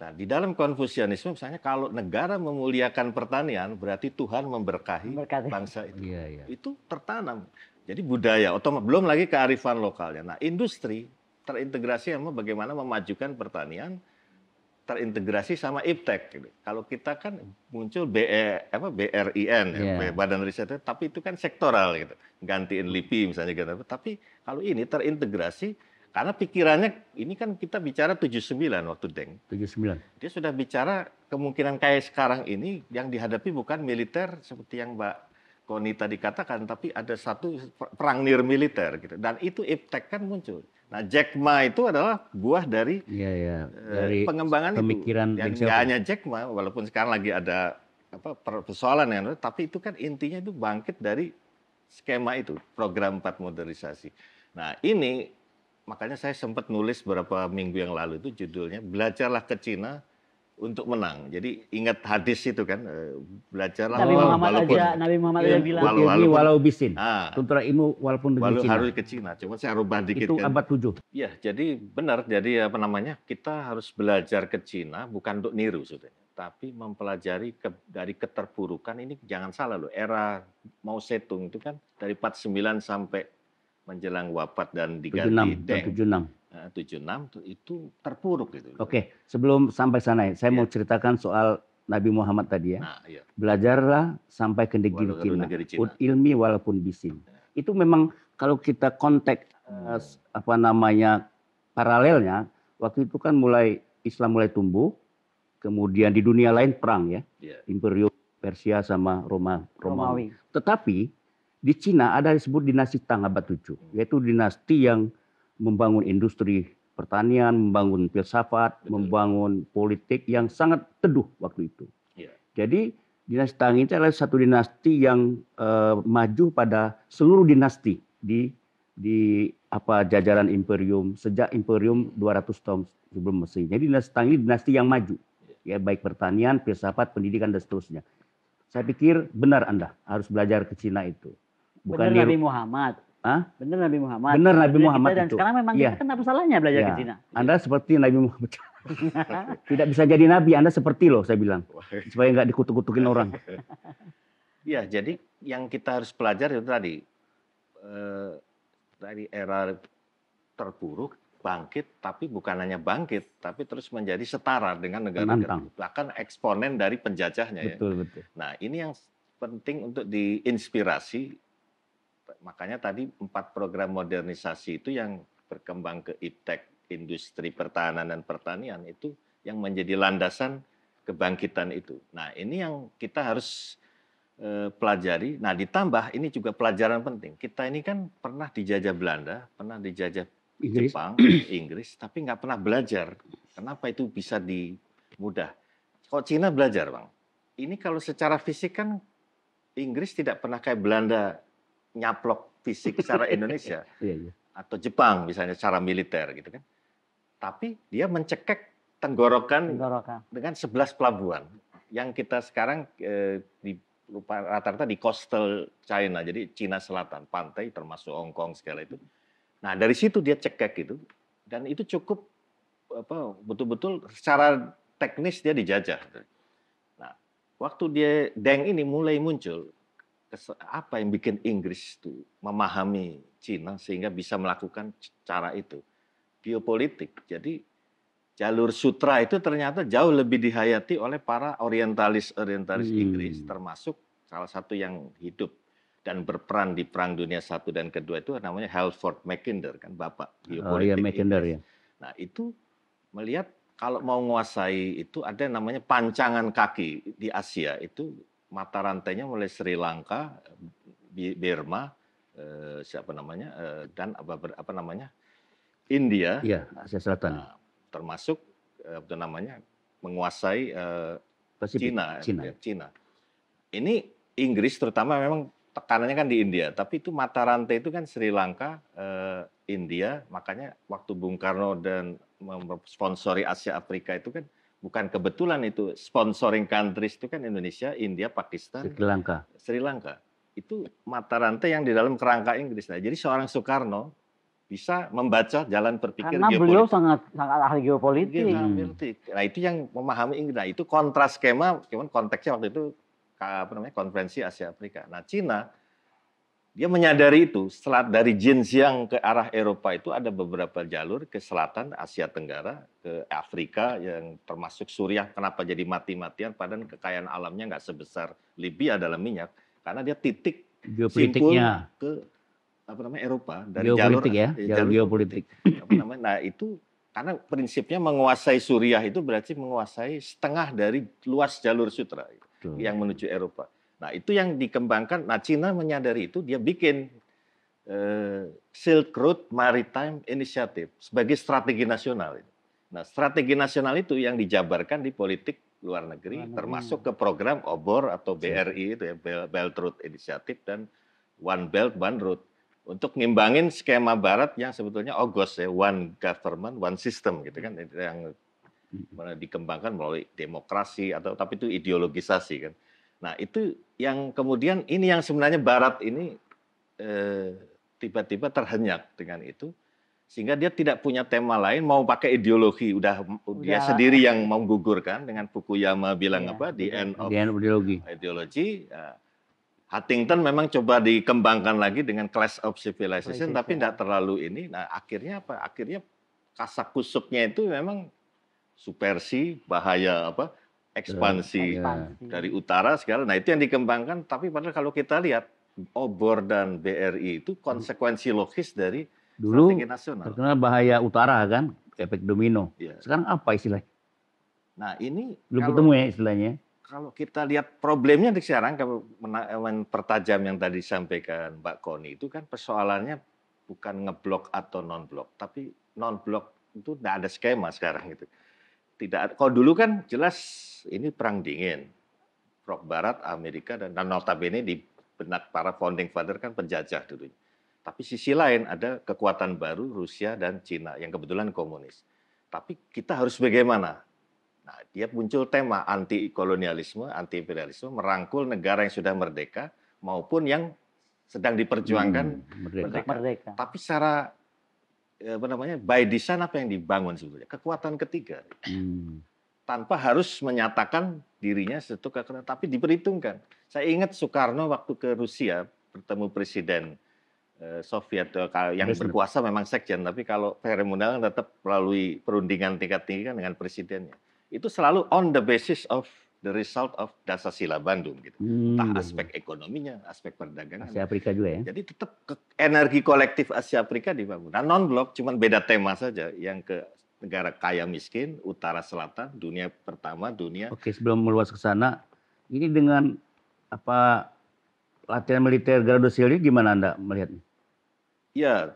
Nah, di dalam Konfusianisme misalnya kalau negara memuliakan pertanian, berarti Tuhan memberkahi bangsa itu. Itu tertanam. Jadi budaya, belum lagi kearifan lokalnya. Nah, industri terintegrasi sama bagaimana memajukan pertanian, terintegrasi sama iptek. Gitu. Kalau kita kan muncul BRIN, Badan Riset, tapi itu kan sektoral gitu. Gantiin LIPI misalnya gitu. Tapi kalau ini terintegrasi, karena pikirannya ini kan kita bicara 79 waktu Deng. 79. Dia sudah bicara kemungkinan kayak sekarang ini yang dihadapi bukan militer seperti yang Mbak Koni tadi katakan, tapi ada satu perang nir militer gitu. Dan itu iptek kan muncul. Nah, Jack Ma itu adalah buah dari pengembangan pemikiran itu. Nggak hanya Jack Ma, walaupun sekarang lagi ada persoalan yang, tapi itu kan intinya itu bangkit dari skema itu, program 4 modernisasi. Nah, ini makanya saya sempat nulis beberapa minggu yang lalu itu judulnya Belajarlah ke Cina untuk menang. Jadi ingat hadis itu kan, belajarlah Nabi Muhammad walaupun aja, Nabi Muhammad aja bilang. Ilmi walau bisin. ah, Tuntutlah ilmu walaupun negeri walau Cina. harus ke Cina. Cuma saya rubah dikit Itu kan. abad 7. Ya, jadi benar. Jadi apa namanya? Kita harus belajar ke Cina bukan untuk niru sebetulnya, tapi mempelajari dari keterpurukan ini. Jangan salah loh, era Mao Zedong itu kan dari 49 sampai menjelang wafat dan diganti 76 dan Deng. 76. 76 itu terpuruk gitu. Oke, sebelum sampai sana, saya mau ceritakan soal Nabi Muhammad tadi ya. Nah, iya. Belajarlah sampai ke negeri Walau Cina. negeri Cina. Ilmi walaupun bisin. Itu memang kalau kita kontak apa namanya paralelnya, waktu itu kan Islam mulai tumbuh, kemudian di dunia lain perang ya, Iya. Imperium Persia sama Romawi. Romawi. Tetapi di Cina ada disebut dinasti Tang abad 7, yaitu dinasti yang membangun industri pertanian, membangun filsafat, Betul. membangun politik yang sangat teduh waktu itu. Iya. Jadi dinasti Tang itu adalah satu dinasti yang maju pada seluruh dinasti di apa jajaran imperium sejak imperium 200 tahun sebelum Masehi. Jadi dinasti Tang ini dinasti yang maju, ya baik pertanian, filsafat, pendidikan dan seterusnya. Saya pikir benar Anda harus belajar ke Cina itu. Bukan Benar Nabi Muhammad. Hah? Benar Nabi Muhammad. Benar Nabi Kita, Muhammad dan itu. sekarang memang Iya. kita kan apa salahnya belajar Ya, ke Cina. Anda seperti Nabi Muhammad. Tidak bisa jadi nabi, Anda seperti loh saya bilang. Supaya nggak dikutuk-kutukin orang. Ya, jadi yang kita harus pelajari itu tadi dari era terpuruk bangkit, tapi bukan hanya bangkit, tapi terus menjadi setara dengan negara-negara, Penantang. bahkan eksponen dari penjajahnya ya. Betul, betul. Nah, ini yang penting untuk diinspirasi. Makanya tadi 4 program modernisasi itu yang berkembang ke IPTEK, industri pertahanan dan pertanian itu yang menjadi landasan kebangkitan itu. Nah, ini yang kita harus pelajari. Nah, ditambah ini juga pelajaran penting. Kita ini kan pernah dijajah Belanda, pernah dijajah Inggris. Jepang, Inggris, tapi nggak pernah belajar. Kenapa itu bisa mudah? Kok Cina belajar, Bang? Ini kalau secara fisik kan Inggris tidak pernah kayak Belanda nyaplok fisik secara Indonesia. Iya, iya. Atau Jepang misalnya secara militer gitu kan. Tapi dia mencekek tenggorokan dengan 11 pelabuhan. Yang kita sekarang rata-rata di coastal China, jadi Cina Selatan, pantai termasuk Hong Kong segala itu. Nah, dari situ dia cekek gitu, dan itu cukup betul-betul secara teknis dia dijajah. Nah, waktu Deng ini mulai muncul, apa yang bikin Inggris itu memahami Cina sehingga bisa melakukan cara itu? Geopolitik. Jadi jalur sutra itu ternyata jauh lebih dihayati oleh para orientalis Inggris, termasuk salah satu yang hidup dan berperan di Perang Dunia I dan II itu namanya Halford Mackinder, kan bapak geopolitik. Iya, Mackinder ya. Nah, itu melihat kalau mau menguasai itu ada yang namanya pancangan kaki di Asia, itu mata rantainya mulai Sri Lanka, Burma, dan India. Iya, Asia Selatan. Nah, termasuk menguasai Cina. Ini Inggris terutama memang tekanannya kan di India, tapi itu mata rantai itu kan Sri Lanka, India, makanya waktu Bung Karno dan sponsori Asia Afrika itu kan bukan kebetulan itu sponsoring countries itu kan Indonesia, India, Pakistan, Sri Lanka. Itu mata rantai yang di dalam kerangka Inggris. Nah, jadi seorang Soekarno bisa membaca jalan berpikir karena geopolitik. Beliau sangat ahli geopolitik. Nah, itu yang memahami Inggris. Nah, itu kontras skema, konteksnya waktu itu konferensi Asia Afrika. Nah, Cina dia menyadari itu. Setelah dari Xinjiang ke arah Eropa itu ada beberapa jalur ke selatan Asia Tenggara, ke Afrika yang termasuk Suriah. Kenapa jadi mati-matian? Padahal kekayaan alamnya nggak sebesar Libya dalam minyak, karena dia titik geopolitiknya ke Eropa dari geopolitik jalur geopolitik. Nah, itu karena prinsipnya menguasai Suriah itu berarti menguasai setengah dari luas jalur sutra yang menuju Eropa. Nah, itu yang dikembangkan. Nah, Cina menyadari itu, dia bikin Silk Road Maritime Initiative sebagai strategi nasional. Nah, strategi nasional itu yang dijabarkan di politik luar negeri, termasuk ke program OBOR atau BRI itu ya, Belt Road Initiative dan One Belt One Road. untuk ngimbangin skema Barat yang sebetulnya ogos ya, one government, one system gitu kan, yang dikembangkan melalui demokrasi atau tapi itu ideologisasi kan. Nah itu yang kemudian ini yang sebenarnya Barat ini tiba-tiba terhenyak dengan itu. Sehingga dia tidak punya tema lain, mau pakai ideologi, udah dia sendiri yang menggugurkan dengan Fukuyama bilang apa, the end of ideology. Huntington memang coba dikembangkan lagi dengan Clash of Civilization, tapi tidak terlalu ini. Nah akhirnya apa? Akhirnya kasakusuknya itu memang subversi, bahaya apa, ekspansi dari utara segala. Nah itu yang dikembangkan, tapi padahal kalau kita lihat Obor dan BRI itu konsekuensi logis dari dulu strategi nasional. Terkenal bahaya utara kan, efek domino. Ya. Sekarang apa istilahnya? Nah ini belum ketemu ya istilahnya. Kalau kita lihat problemnya di sekarang, pertajam yang tadi disampaikan Mbak Koni itu kan persoalannya bukan ngeblok atau non-blok, tapi non-blok itu tidak ada skema sekarang gitu. Tidak. Kalau dulu kan jelas ini perang dingin, Blok Barat, Amerika dan notabene di benak para founding father kan penjajah dulunya. Tapi sisi lain ada kekuatan baru Rusia dan Cina yang kebetulan komunis. Tapi kita harus bagaimana? Nah, dia muncul tema anti kolonialisme, anti imperialisme, merangkul negara yang sudah merdeka maupun yang sedang diperjuangkan merdeka. Tapi secara apa namanya, by design apa yang dibangun sebetulnya? Kekuatan ketiga. Tanpa harus menyatakan dirinya satu kekuatan, tapi diperhitungkan. Saya ingat Soekarno waktu ke Rusia bertemu presiden Soviet yang berkuasa memang sekjen, tapi kalau seremonial tetap melalui perundingan tingkat tinggi kan dengan presidennya. Itu selalu on the basis of the result of Dasasila Bandung gitu. Entah aspek ekonominya, aspek perdagangan. Asia Afrika juga ya. Jadi tetap energi kolektif Asia Afrika dibangun. Nah, non-blok cuman beda tema saja, yang ke negara kaya miskin, utara selatan, dunia pertama, dunia. Oke, sebelum meluas ke sana, ini dengan apa latihan militer Garuda-Shield ini gimana Anda melihatnya? Ya,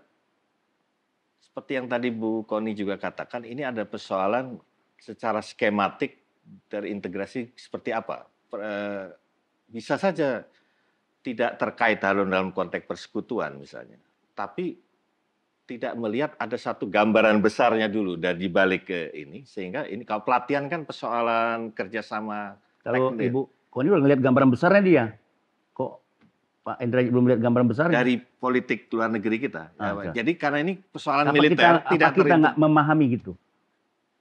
seperti yang tadi Bu Koni juga katakan, ini ada persoalan secara skematik terintegrasi seperti apa. Bisa saja tidak terkait dalam konteks persekutuan misalnya, tapi tidak melihat ada satu gambaran besarnya dulu dari balik ke ini, sehingga ini kalau pelatihan kan persoalan kerjasama. Kalau teknik. Ibu Koni udah ngelihat gambaran besarnya dia, kok Pak Indra belum lihat gambaran besar dari politik luar negeri kita. Ya, jadi karena ini persoalan militer kita nggak memahami gitu.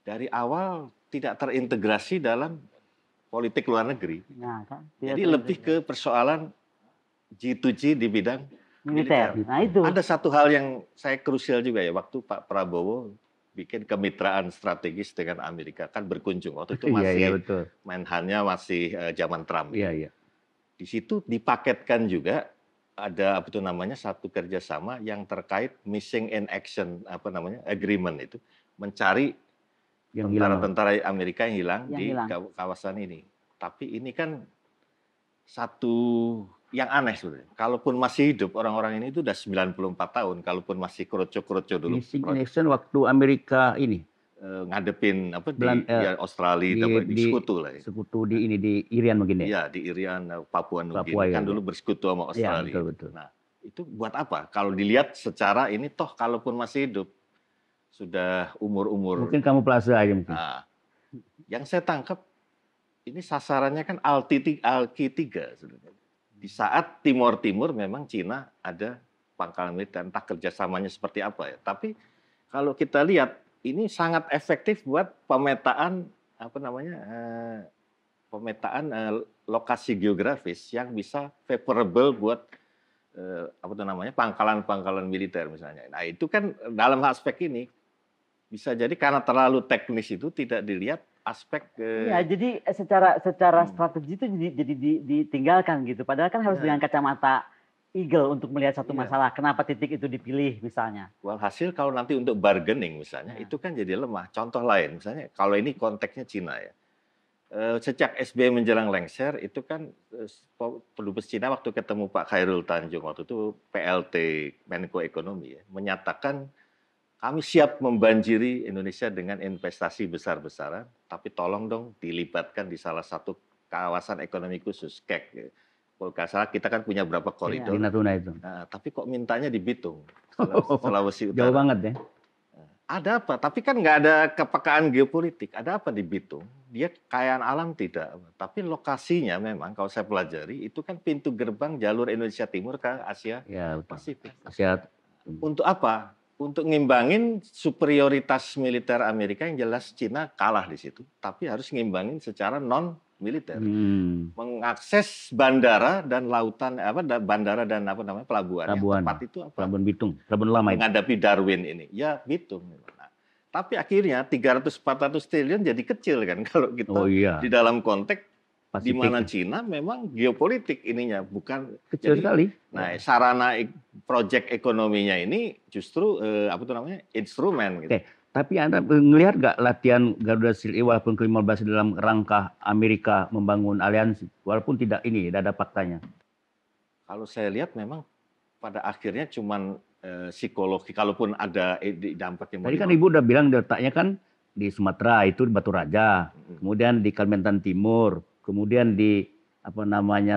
Dari awal tidak terintegrasi dalam politik luar negeri. Nah, kan, jadi lebih ke persoalan G2G di bidang militer. Nah itu. Ada satu hal yang saya krusial juga ya, waktu Pak Prabowo bikin kemitraan strategis dengan Amerika, kan berkunjung waktu itu masih Menhannya masih zaman Trump. Iya. Di situ dipaketkan juga ada apa itu namanya satu kerjasama yang terkait missing in action agreement itu, mencari tentara-tentara Amerika yang hilang di kawasan ini. Tapi ini kan satu yang aneh sebenarnya. Kalaupun masih hidup orang-orang ini itu udah 94 tahun, kalaupun masih kroco-kroco dulu. Missing in action waktu Amerika ini ngadepin Australia di sekutu lah. Sekutu di Irian mungkin ya. Iya, di Irian, Papua Nugini kan dulu bersekutu sama Australia. Ya, betul. Nah, itu buat apa? Kalau dilihat secara ini toh kalaupun masih hidup sudah umur-umur. Mungkin kamu plaza aja mungkin. Nah, yang saya tangkap ini sasarannya kan Alki 3 sebenarnya. Di saat Timur memang Cina ada pangkalan militer, entah kerjasamanya seperti apa ya. Tapi kalau kita lihat ini sangat efektif buat pemetaan lokasi geografis yang bisa favorable buat pangkalan militer misalnya. Nah itu kan dalam aspek ini bisa jadi karena terlalu teknis itu tidak dilihat aspek. Ya jadi secara strategi itu jadi ditinggalkan gitu. Padahal kan harus dengan kacamata eagle untuk melihat satu masalah. Kenapa titik itu dipilih misalnya? Walhasil kalau nanti untuk bargaining misalnya, itu kan jadi lemah. Contoh lain, misalnya kalau ini konteksnya Cina ya. Sejak SBY menjelang lengser, itu kan pendubes Cina waktu ketemu Pak Khairul Tanjung, waktu itu PLT Menko Ekonomi ya, menyatakan kami siap membanjiri Indonesia dengan investasi besar-besaran, tapi tolong dong dilibatkan di salah satu kawasan ekonomi khusus, KEK. Kalau nggak salah kita kan punya berapa Di koridor. Natuna itu. Nah, tapi kok mintanya di Bitung, Oh, Sulawesi jauh Utara. banget ya. Ada apa? Tapi kan nggak ada kepekaan geopolitik. Ada apa di Bitung? Dia kekayaan alam tidak. Tapi lokasinya memang kalau saya pelajari itu kan pintu gerbang jalur Indonesia Timur ke Asia Ya, betul. Pasifik. Asia. Untuk apa? Untuk ngimbangin superioritas militer Amerika yang jelas Cina kalah di situ. Tapi harus ngimbangin secara non militer. Mengakses bandara dan lautan bandara dan pelabuhan. Yang tepat itu apa? Pelabuhan Bitung, pelabuhan lama itu. Menghadapi Darwin ini. Ya Bitung. Nah, tapi akhirnya 300-400 triliun jadi kecil kan kalau kita di dalam konteks di mana Cina memang geopolitik ininya bukan kecil sekali. Nah, sarana proyek ekonominya ini justru instrumen gitu. Tapi Anda melihat nggak latihan Garuda Shield walaupun ke-15 dalam rangka Amerika membangun aliansi, walaupun tidak ada faktanya? Kalau saya lihat memang pada akhirnya cuman psikologi, kalaupun ada dampak yang... Tadi kan Ibu udah bilang letaknya kan di Sumatera, itu di Batu Raja, kemudian di Kalimantan Timur, kemudian di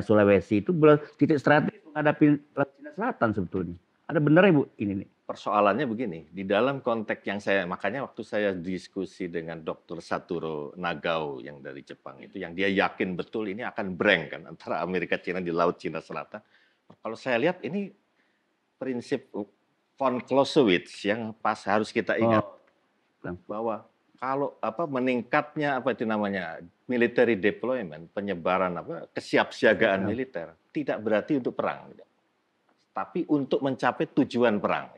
Sulawesi, itu titik strategis menghadapi Laut Cina Selatan sebetulnya. Ada benar Ibu ini nih? Persoalannya begini, di dalam konteks yang makanya waktu saya diskusi dengan Dr. Satoru Nagao yang dari Jepang itu, yang dia yakin betul ini akan blank kan antara Amerika Cina di Laut Cina Selatan. Kalau saya lihat ini prinsip von Clausewitz yang pas harus kita ingat bahwa kalau meningkatnya military deployment, penyebaran kesiapsiagaan militer tidak berarti untuk perang, tapi untuk mencapai tujuan perang.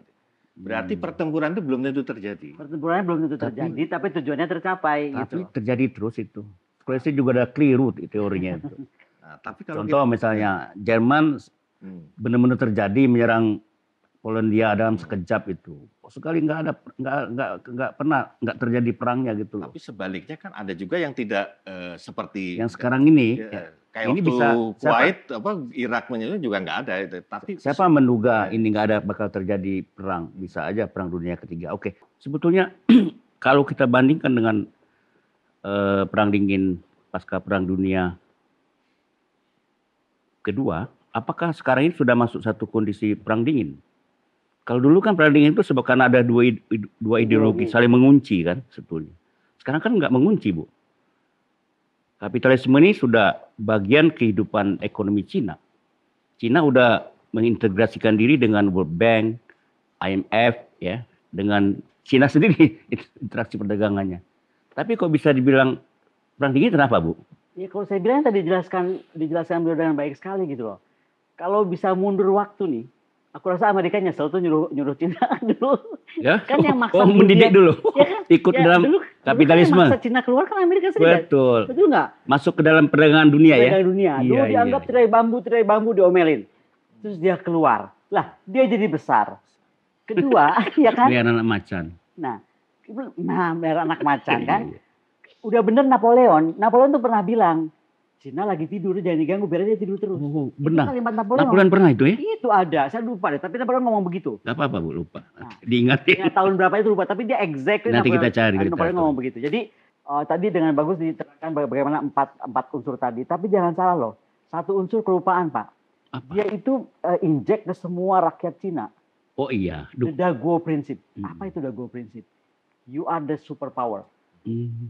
Berarti pertempuran itu belum tentu terjadi. Pertempurannya belum tentu terjadi, tapi tujuannya tercapai. Tapi terjadi terus itu. Clausewitz juga ada keliru teorinya itu. Nah, tapi kalau contoh misalnya Jerman benar-benar terjadi menyerang Polandia dalam sekejap itu. Sekali nggak terjadi perangnya gitu loh. Tapi sebaliknya kan ada juga yang tidak seperti yang sekarang ini. Kayak ini waktu bisa Kuwait, Irak juga nggak ada. Tapi siapa menduga ini nggak ada bakal terjadi perang? Bisa aja perang dunia ketiga. Oke, sebetulnya kalau kita bandingkan dengan perang dingin pasca perang dunia kedua, apakah sekarang ini sudah masuk satu kondisi perang dingin? Kalau dulu kan perang dingin itu sebabkan ada dua ideologi saling mengunci kan sebetulnya. Sekarang kan nggak mengunci, Bu. Kapitalisme ini sudah bagian kehidupan ekonomi Cina. Cina udah mengintegrasikan diri dengan World Bank, IMF, ya, dengan Cina sendiri interaksi perdagangannya. Tapi kok bisa dibilang perang dingin kenapa, Bu? Ya kalau saya bilang tadi dijelaskan beliau dengan baik sekali gitu loh. Kalau bisa mundur waktu nih, aku rasa Amerika nyesel tuh nyuruh Cina dulu. Ya? Kan yang maksa mendidik dulu. Ya kan? Ikut dalam kapitalisme. Kan yang maksa Cina keluar kan Amerika Serikat. Betul. Betul nggak? Masuk ke dalam perdagangan dunia ya. Perdagangan dunia. Dulu dianggap tirai bambu diomelin. Terus dia keluar. Lah, dia jadi besar. Kedua, ya kan? Biar anak macan. Nah, biar anak macan kan. Udah bener Napoleon tuh pernah bilang, Cina lagi tidur, jangan diganggu, biar dia tidur terus. Oh, benar. Itu kalimat Napoleon. Napoleon pernah itu ya? Itu ada, saya lupa deh. Tapi Napoleon ngomong begitu. Gak apa-apa Bu, lupa. Nah, diingatin. Ya, tahun berapa itu lupa, tapi dia exactly Nanti Napoleon, kita cari. Napoleon ngomong begitu. Jadi tadi dengan bagus diterangkan bagaimana empat unsur tadi. Tapi jangan salah loh, satu unsur kelupaan Pak. Apa? Dia itu injek ke semua rakyat Cina. Oh iya. The Daguo Principle. Apa itu Daguo Principle? You are the superpower.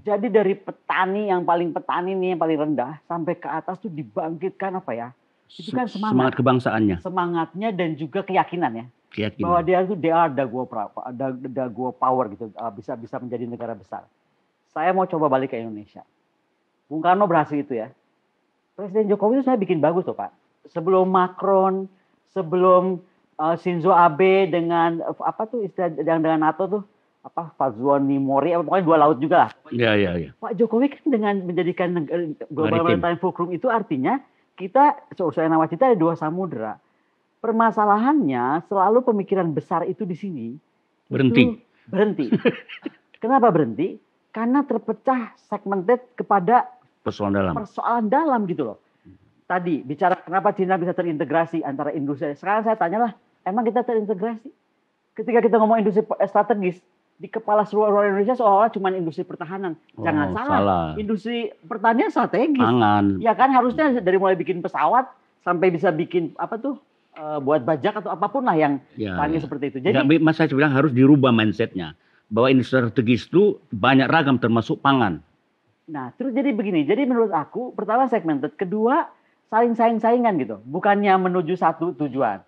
Jadi dari petani yang paling rendah sampai ke atas tuh dibangkitkan apa ya? Itu kan semangat kebangsaannya. Semangatnya dan juga keyakinan ya. Keyakinan. Bahwa dia itu Daguo power gitu, bisa menjadi negara besar. Saya mau coba balik ke Indonesia. Bung Karno berhasil itu ya. Presiden Jokowi itu saya bikin bagus tuh Pak. Sebelum Macron, sebelum Shinzo Abe dengan apa tuh istilah yang dengan NATO tuh Fazwani Mori, pokoknya dua laut juga lah. Iya. Pak Jokowi kan dengan menjadikan Global Maritime Forum itu artinya kita seusai nawacita ada dua samudera. Permasalahannya selalu pemikiran besar itu di sini berhenti. Kenapa berhenti? Karena terpecah segmented kepada persoalan dalam gitu loh. Tadi bicara kenapa Cina bisa terintegrasi antara industri. Sekarang saya tanyalah, emang kita terintegrasi? Ketika kita ngomong industri strategis, di kepala seluruh Indonesia seolah-olah cuma industri pertahanan. Jangan salah. Industri pertanian strategis. Pangan. Ya kan harusnya dari mulai bikin pesawat sampai bisa bikin apa tuh buat bajak atau apapun lah yang Ya, panggil ya. seperti itu. Jadi Mas saya bilang harus dirubah mindsetnya bahwa ini strategis itu banyak ragam termasuk pangan. nah, terus jadi begini. Jadi menurut aku, pertama segmented, kedua saling saing-saingan gitu, bukannya menuju satu tujuan.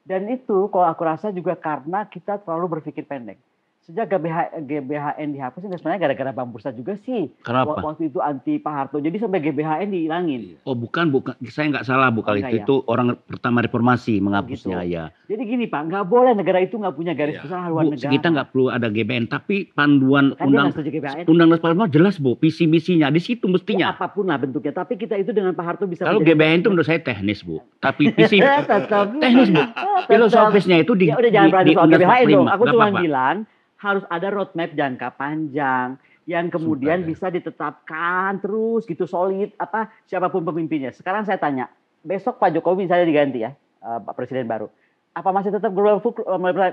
Dan itu kalau aku rasa juga karena kita terlalu berpikir pendek. Sejak GBHN dihapus, ini sebenarnya gara-gara Bang Bursa juga sih. Kenapa? Waktu itu anti Pak Harto, jadi sampai GBHN dihilangin. Oh bukan, saya nggak salah Bu, kali enggak ya? itu orang pertama reformasi menghapusnya gitu. ya. Jadi gini Pak, nggak boleh negara itu nggak punya garis Ya. besar haluan Bu, negara. kita nggak perlu ada GBN, tapi panduan Kan dia nggak setuju GBHN. undang 45 jelas Bu, visi misinya di situ Ya, mestinya. apapun lah bentuknya, tapi kita itu dengan Pak Harto bisa. Kalau menjadi- GBN itu menurut saya teknis Bu, tapi visi Tetap. teknis Bu. Filosofisnya itu Ya udah jangan berani soal Undang GBHN dong. 45, Aku nggak cuma apa-apa. bilang harus ada roadmap jangka panjang yang kemudian Sumpah, ya. bisa ditetapkan terus gitu solid apa siapapun pemimpinnya. Sekarang saya tanya, besok Pak Jokowi misalnya diganti ya, Pak Presiden baru. Apa masih tetap global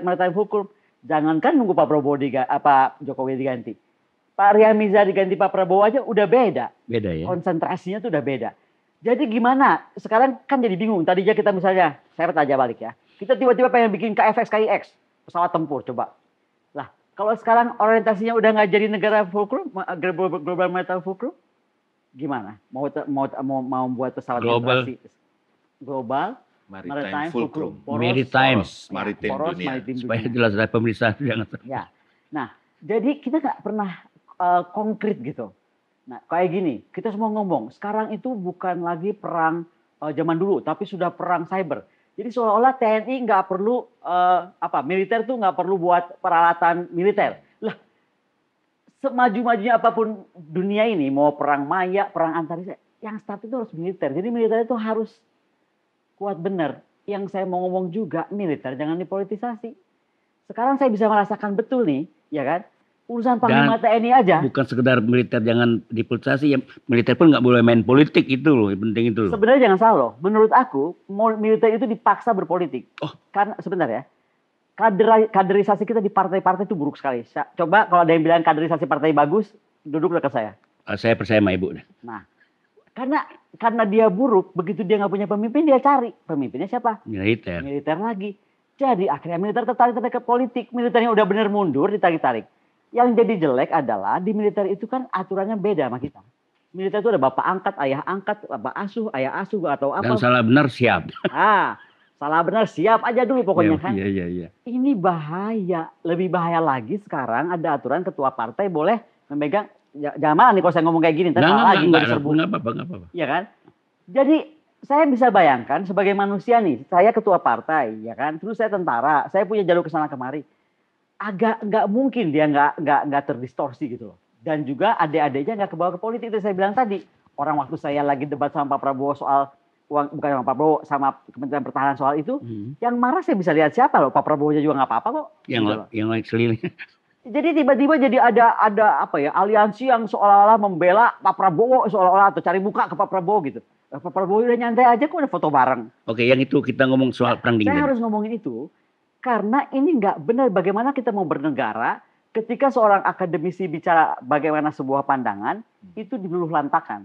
maritime fulcrum? Jangankan nunggu Pak Prabowo Jokowi diganti. Pak Riamiza diganti Pak Prabowo aja udah beda. Beda ya. Konsentrasinya tuh udah beda. Jadi gimana? Sekarang kan jadi bingung. Tadinya kita misalnya, saya tanya balik ya. Kita tiba-tiba pengen bikin KFX, KIX, pesawat tempur coba. Lah, kalau sekarang orientasinya udah nggak jadi negara fulcrum, global maritime fulcrum, gimana? Mau buat pesawat Global. global Maritime fulcrum. Maritime. Poros maritim poros dunia. maritim Supaya dunia. jelas ada pemeriksaan jangan. Ya. Nah, jadi kita nggak pernah konkret gitu. Nah, kayak gini, kita semua ngomong, sekarang itu bukan lagi perang zaman dulu, tapi sudah perang cyber. Jadi seolah-olah TNI nggak perlu militer tuh nggak perlu buat peralatan militer. Lah, semaju-majunya apapun dunia ini, mau perang maya, perang antariksa, yang start itu harus militer. Jadi militer itu harus kuat benar. Yang saya mau ngomong juga, militer jangan dipolitisasi. Sekarang saya bisa merasakan betul nih, ya kan? Urusan Panglima TNI aja. Bukan sekedar militer jangan dipolitisasi, ya militer pun nggak boleh main politik itu loh, yang penting itu loh. Sebenarnya jangan salah loh. Menurut aku, militer itu dipaksa berpolitik. Oh. Karena sebentar ya, kaderisasi kita di partai-partai itu buruk sekali. Coba kalau ada yang bilang kaderisasi partai bagus, duduk dekat saya. Saya percaya sama Ibu. Nah, karena dia buruk, begitu dia nggak punya pemimpin, dia cari pemimpinnya siapa? Militer. Militer lagi. Jadi akhirnya militer tertarik ke politik. Militernya udah bener mundur, ditarik-tarik. Yang jadi jelek adalah di militer itu kan aturannya beda sama kita. Militer itu ada bapak angkat, ayah angkat, bapak asuh, ayah asuh atau apa. Dan salah benar siap. Salah benar siap aja dulu pokoknya kan. Iya. Ini bahaya, lebih bahaya lagi sekarang ada aturan ketua partai boleh memegang. Jangan malah nih kalau saya ngomong kayak gini, ntar salah lagi gue diserbu. Nggak apa-apa. Iya kan? Jadi saya bisa bayangkan sebagai manusia nih, saya ketua partai, ya kan? Terus saya tentara, saya punya jalur kesana kemari. Agak nggak mungkin dia nggak terdistorsi gitu loh. Dan juga adik-adiknya nggak kebawa ke politik itu saya bilang tadi. Orang waktu saya lagi debat sama Pak Prabowo soal uang, bukan sama Pak Prabowo, sama Kementerian Pertahanan soal itu, yang marah saya bisa lihat siapa loh. Pak Prabowo juga nggak apa-apa kok. Yang lain seliling. Jadi tiba-tiba jadi ada apa ya, aliansi yang seolah-olah membela Pak Prabowo seolah-olah atau cari muka ke Pak Prabowo gitu. Pak Prabowo udah nyantai aja kok udah foto bareng. Oke, yang itu kita ngomong soal perang dingin. Saya harus ngomongin itu karena ini nggak benar bagaimana kita mau bernegara ketika seorang akademisi bicara bagaimana sebuah pandangan itu diluluh lantakan.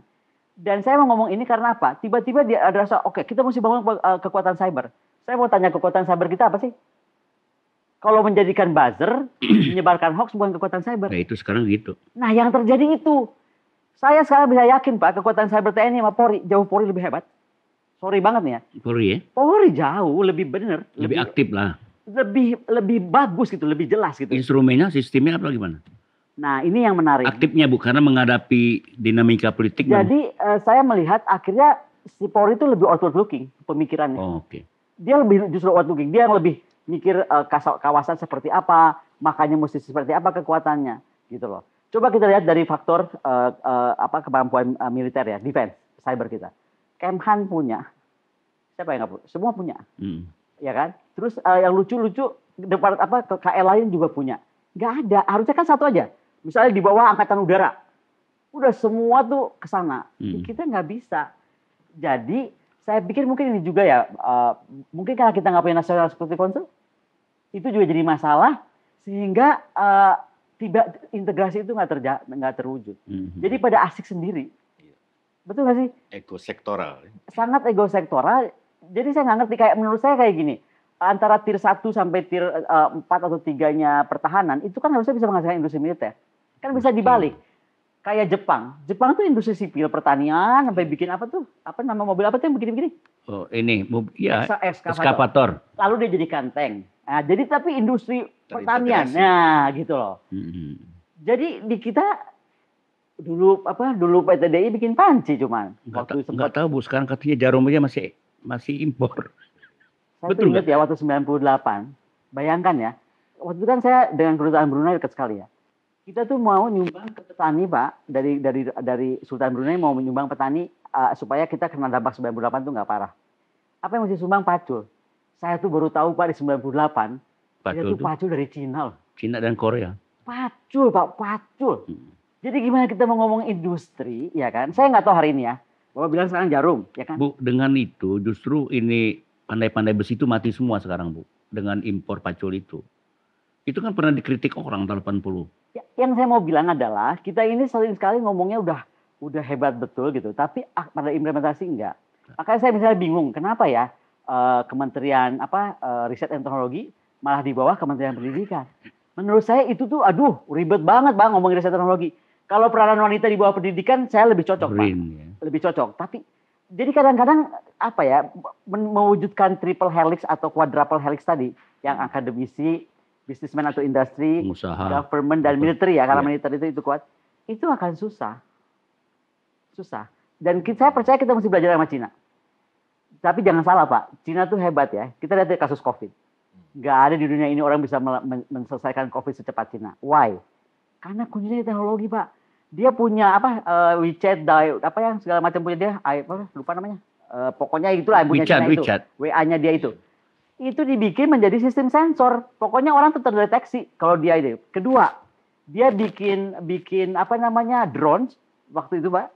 Dan saya mau ngomong ini karena apa? Tiba-tiba dia ada rasa, oke, kita mesti bangun kekuatan cyber. Saya mau tanya kekuatan cyber kita apa sih? Kalau menjadikan buzzer, menyebarkan hoax bukan kekuatan cyber. Nah, itu sekarang gitu. Nah, yang terjadi itu. Saya sekarang bisa yakin, Pak, kekuatan cyber TNI sama Polri, jauh Polri lebih hebat. Sorry banget nih ya. Polri ya? Polri jauh lebih benar, Lebih aktif lah. lebih bagus gitu, lebih jelas gitu. Instrumennya, sistemnya apa gimana? Nah, ini yang menarik. Aktifnya Bu, karena menghadapi dinamika politik. Jadi saya melihat akhirnya si Polri itu lebih outward looking pemikirannya. Oh, oke. Dia lebih justru outward looking. Dia yang lebih mikir kawasan seperti apa, makanya mesti seperti apa kekuatannya, gitu loh. Coba kita lihat dari faktor kemampuan militer ya, defense, cyber kita. Kemhan punya, siapa yang nggak punya? Semua punya, ya kan? Terus yang lucu-lucu, KL lain juga punya. Nggak ada, harusnya kan satu aja. Misalnya di bawah angkatan udara, udah semua tuh ke sana. Kita nggak bisa. Jadi saya pikir mungkin ini juga ya, mungkin karena kita nggak punya National Security Council, itu juga jadi masalah sehingga integrasi itu nggak terwujud. Jadi pada asik sendiri, betul nggak sih? Ekosektoral. Sangat ego sektoral. Jadi saya nggak ngerti, kayak menurut saya kayak gini, antara tier 1 sampai tier 4 atau 3-nya pertahanan itu kan harusnya bisa menghasilkan industri militer. Kan bisa dibalik. Kayak Jepang. Jepang tuh industri sipil pertanian sampai bikin apa tuh? Apa nama mobil apa tuh yang begini-begini? Oh, ini ya, Ekskavator. eskavator. Lalu dia jadikan tank. Nah, jadi tapi industri pertanian. Terintegrasi. Nah, gitu loh. Mm-mm. Jadi di kita dulu PTDI bikin panci cuman. Waktu Nggak sempat tahu Bu, sekarang katanya jarum aja masih impor. saya betul tuh ingat ya waktu 98. Bayangkan ya. Waktu itu kan saya dengan kedutaan Brunei dekat sekali ya. Kita tuh mau nyumbang ke petani, Pak, dari Sultan Brunei mau menyumbang petani supaya kita kena dampak 98 tuh nggak parah. Apa yang mesti sumbang pacul? Saya tuh baru tahu Pak di 98, dia tuh pacul dari Cina loh. Cina dan Korea. Pacul, Pak, pacul. Jadi gimana kita mau ngomong industri, ya kan? Saya nggak tahu hari ini ya. Bapak bilang sekarang jarum, ya kan? Bu, dengan itu justru ini pandai-pandai besi itu mati semua sekarang, Bu. Dengan impor pacul itu. Itu kan pernah dikritik orang tahun 80. Ya, yang saya mau bilang adalah kita ini sering sekali ngomongnya udah hebat betul gitu, tapi pada implementasi enggak. Makanya saya misalnya bingung, kenapa ya Kementerian Riset dan Teknologi malah di bawah Kementerian Pendidikan. Menurut saya itu tuh aduh ribet banget Bang ngomongin riset teknologi. Kalau peranan wanita di bawah pendidikan saya lebih cocok, Pak. Ya. Lebih cocok. Tapi jadi kadang-kadang mewujudkan triple helix atau quadruple helix tadi yang akademisi, bisnismen atau industri, Pengusaha, government dan militer ya, karena militer itu kuat, itu akan susah. Dan saya percaya kita mesti belajar sama Cina. Tapi jangan salah Pak, Cina tuh hebat ya. Kita lihat kasus COVID. Nggak ada di dunia ini orang bisa menyelesaikan COVID secepat Cina. Why? Karena kuncinya di teknologi Pak. Dia punya WeChat, apa yang segala macam punya dia, lupa namanya. Pokoknya itulah yang punya Cina itu. WA-nya dia itu. Itu dibikin menjadi sistem sensor. Pokoknya orang tuh terdeteksi kalau dia itu. Kedua, dia bikin drone waktu itu Pak.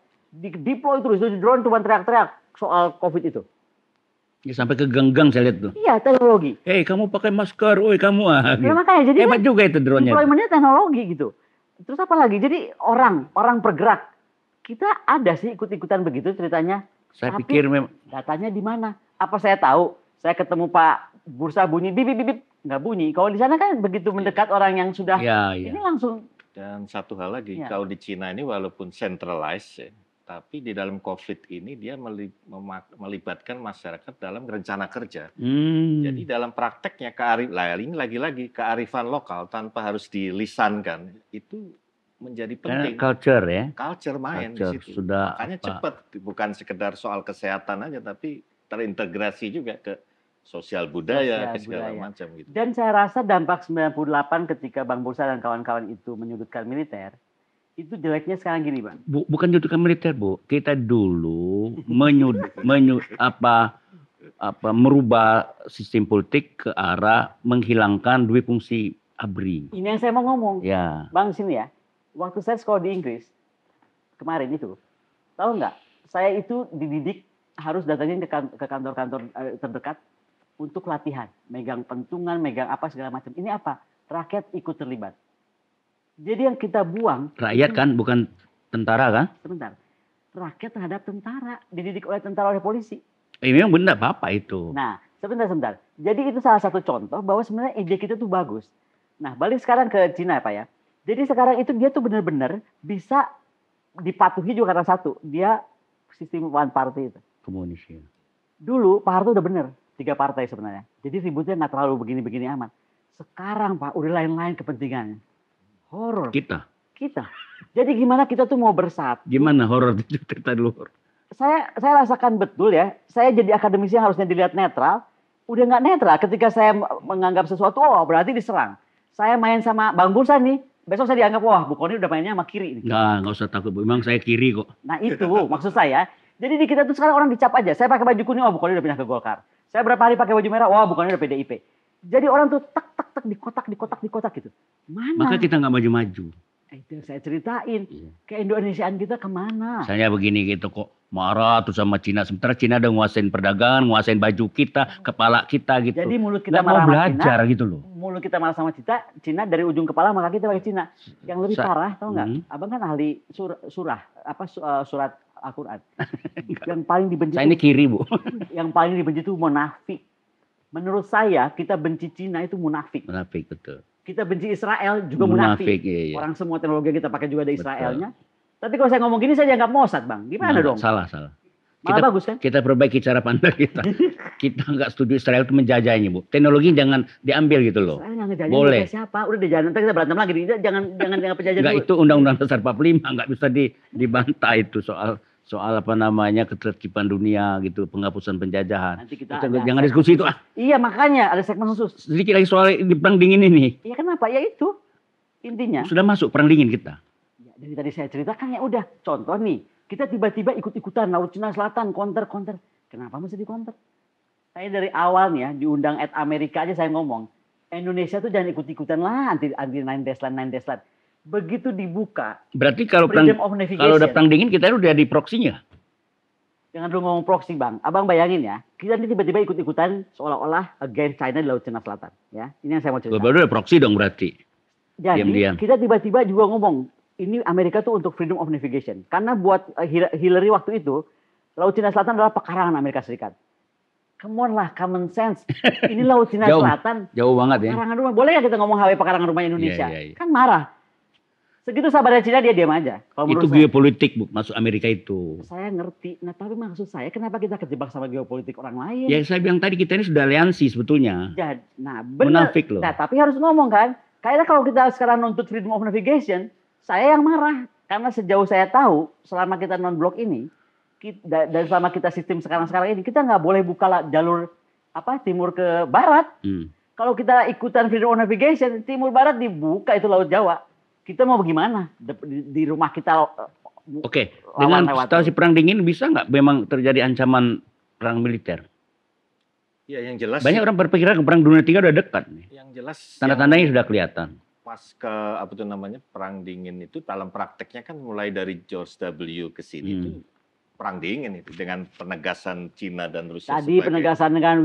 Deploy terus itu drone cuma teriak-teriak soal COVID itu. Ya, sampai ke gang-gang saya lihat tuh. Iya, teknologi. Kamu pakai masker, kamu Ya, makanya jadi hebat juga itu drone-nya. Deployment-nya teknologi gitu. Terus apa lagi? Jadi orang bergerak. Kita ada sih ikut-ikutan begitu ceritanya. Saya tapi pikir memang datanya di mana? Apa saya tahu? Saya ketemu Pak Bursa bunyi bip bip bip nggak bunyi. Kalau di sana kan begitu mendekat orang yang sudah ini langsung. Dan satu hal lagi, Ya. kalau di Cina ini walaupun centralized ya, tapi di dalam COVID ini dia melibatkan masyarakat dalam rencana kerja. Jadi dalam prakteknya ini lagi-lagi kearifan lokal tanpa harus dilisankan itu menjadi penting. Culture ya. Culture main di situ. Sudah makanya cepat, bukan sekedar soal kesehatan aja, tapi terintegrasi juga ke sosial budaya, ke segala macam gitu. Dan saya rasa dampak 98 ketika Bang Bursa dan kawan-kawan itu menyudutkan militer, itu jeleknya sekarang gini Bang. Bukan menyudutkan militer Bu, kita dulu merubah sistem politik ke arah menghilangkan dua fungsi ABRI. Ini yang saya mau ngomong. Ya. Bang sini ya. Waktu saya sekolah di Inggris kemarin itu, tahu nggak? Saya itu dididik harus datangin ke kantor-kantor terdekat untuk latihan, megang pentungan, megang apa segala macam. Ini apa? Rakyat ikut terlibat. Jadi yang kita buang rakyat kan, bukan tentara kan? Sebentar. Rakyat terhadap tentara, dididik oleh tentara, oleh polisi. Memang benar apa itu. Nah, sebentar. Jadi itu salah satu contoh bahwa sebenarnya ide kita tuh bagus. Nah, balik sekarang ke Cina Pak ya. Jadi sekarang itu dia tuh benar-benar bisa dipatuhi juga karena satu, dia sistem one party itu. Komunis ya. Dulu Pak Harto udah bener, 3 partai sebenarnya. Jadi ributnya nggak terlalu begini-begini amat. Sekarang Pak, udah lain-lain kepentingannya. Horor. Kita. Jadi gimana kita tuh mau bersatu? Gimana horor itu cerita dulu? Saya rasakan betul ya. Saya jadi akademisi yang harusnya dilihat netral, udah nggak netral. Ketika saya menganggap sesuatu, berarti diserang. Saya main sama Bang Bursa nih, besok saya dianggap Bu Koni udah mainnya sama kiri. Nggak usah takut Bu. Memang saya kiri kok. Nah itu maksud saya. Jadi di kita tuh sekarang orang dicap aja. Saya pakai baju kuning, Bu Koni udah pindah ke Golkar. Saya berapa hari pakai baju merah, Bu Koni udah PDIP. Jadi orang tuh tak di kotak gitu. Mana? Maka kita nggak maju-maju. Itu saya ceritain. Keindonesiaan kita kemana? Misalnya begini gitu kok. Marah tuh sama Cina. Sementara Cina udah nguasain perdagangan, nguasain baju kita, kepala kita gitu. Jadi mulut kita marah mau belajar Cina, gitu loh. Mulut kita marah sama Cina dari ujung kepala maka kita pakai Cina. Yang lebih parah tau nggak? Abang kan ahli surat Al-Quran. Yang paling dibenci Saya ini kiri, Bu. yang paling dibenci itu munafik. Menurut saya kita benci Cina itu munafik. Munafik, betul. Kita benci Israel juga munafik. Iya, iya. Orang semua teknologi yang kita pakai juga ada Betul. Israelnya. Tapi kalau saya ngomong gini saya dianggap Mossad, Bang. Gimana dong? Salah. Malah bagus kan? Kita perbaiki cara pandang kita. Kita nggak setuju Israel itu menjajahnya, Bu. Teknologi jangan diambil gitu loh. Israel nggak ngejajah Boleh. siapa? Udah dijalan, ntar kita berantem lagi. Jangan penjajah Nggak, dulu. itu Undang-Undang Dasar 45 nggak bisa dibantah itu soal apa namanya ketertiban dunia gitu, penghapusan penjajahan. Nanti kita Kita ada jangan segmen diskusi itu. khusus. Iya, makanya ada segmen khusus. Sedikit lagi soal di perang dingin ini. Iya, kenapa? Ya itu intinya. Sudah masuk perang dingin kita. Ya, dari tadi saya ceritakan ya udah. Contoh nih, kita tiba-tiba ikut-ikutan Laut Cina Selatan counter. Kenapa mesti di counter? Saya dari awal nih ya diundang at Amerika aja saya ngomong, Indonesia tuh jangan ikut-ikutan lah anti 9 Desland. Begitu dibuka, Berarti kalau freedom of navigation. kalau udah perang dingin kita udah di proksinya. Jangan dulu ngomong proxy, Bang. Abang bayangin ya, kita ini tiba-tiba ikut-ikutan seolah-olah against China di Laut Cina Selatan. Ya, ini yang saya mau cerita. Baru udah proksi dong berarti. Jadi diam-diam. kita tiba-tiba juga ngomong, ini Amerika tuh untuk freedom of navigation. Karena buat Hillary waktu itu, Laut Cina Selatan adalah pekarangan Amerika Serikat. Come on lah, common sense. Ini Laut Cina Selatan. Jauh banget ya. Pekarangan rumah. Boleh ya kita ngomong HW pekarangan rumah Indonesia? Iya. Kan marah. Segitu sabarnya Cina dia diam aja. Kalau Itu menurut saya. geopolitik, Bu, masuk Amerika itu. Saya ngerti. Nah, tapi maksud saya kenapa kita kejebak sama geopolitik orang lain? Ya saya bilang tadi kita ini sudah aliansi sebetulnya. Nah, benar. Munafik loh. Nah, tapi harus ngomong kan. Kayaknya kalau kita sekarang nuntut freedom of navigation, saya yang marah. Karena sejauh saya tahu, selama kita non-blok ini, dan selama kita sistem sekarang ini, kita nggak boleh buka jalur timur ke barat. Kalau kita ikutan freedom of navigation, timur barat dibuka itu Laut Jawa. Kita mau bagaimana di rumah kita? Oke, dengan situasi perang dingin bisa nggak memang terjadi ancaman perang militer? Ya, yang jelas. Banyak orang berpikiran perang dunia ketiga udah dekat nih. Yang jelas. Tanda-tandanya sudah kelihatan. Pas ke perang dingin itu dalam prakteknya kan mulai dari George W. ke sini itu perang dingin itu dengan penegasan Cina dan Rusia. Tadi penegasan dengan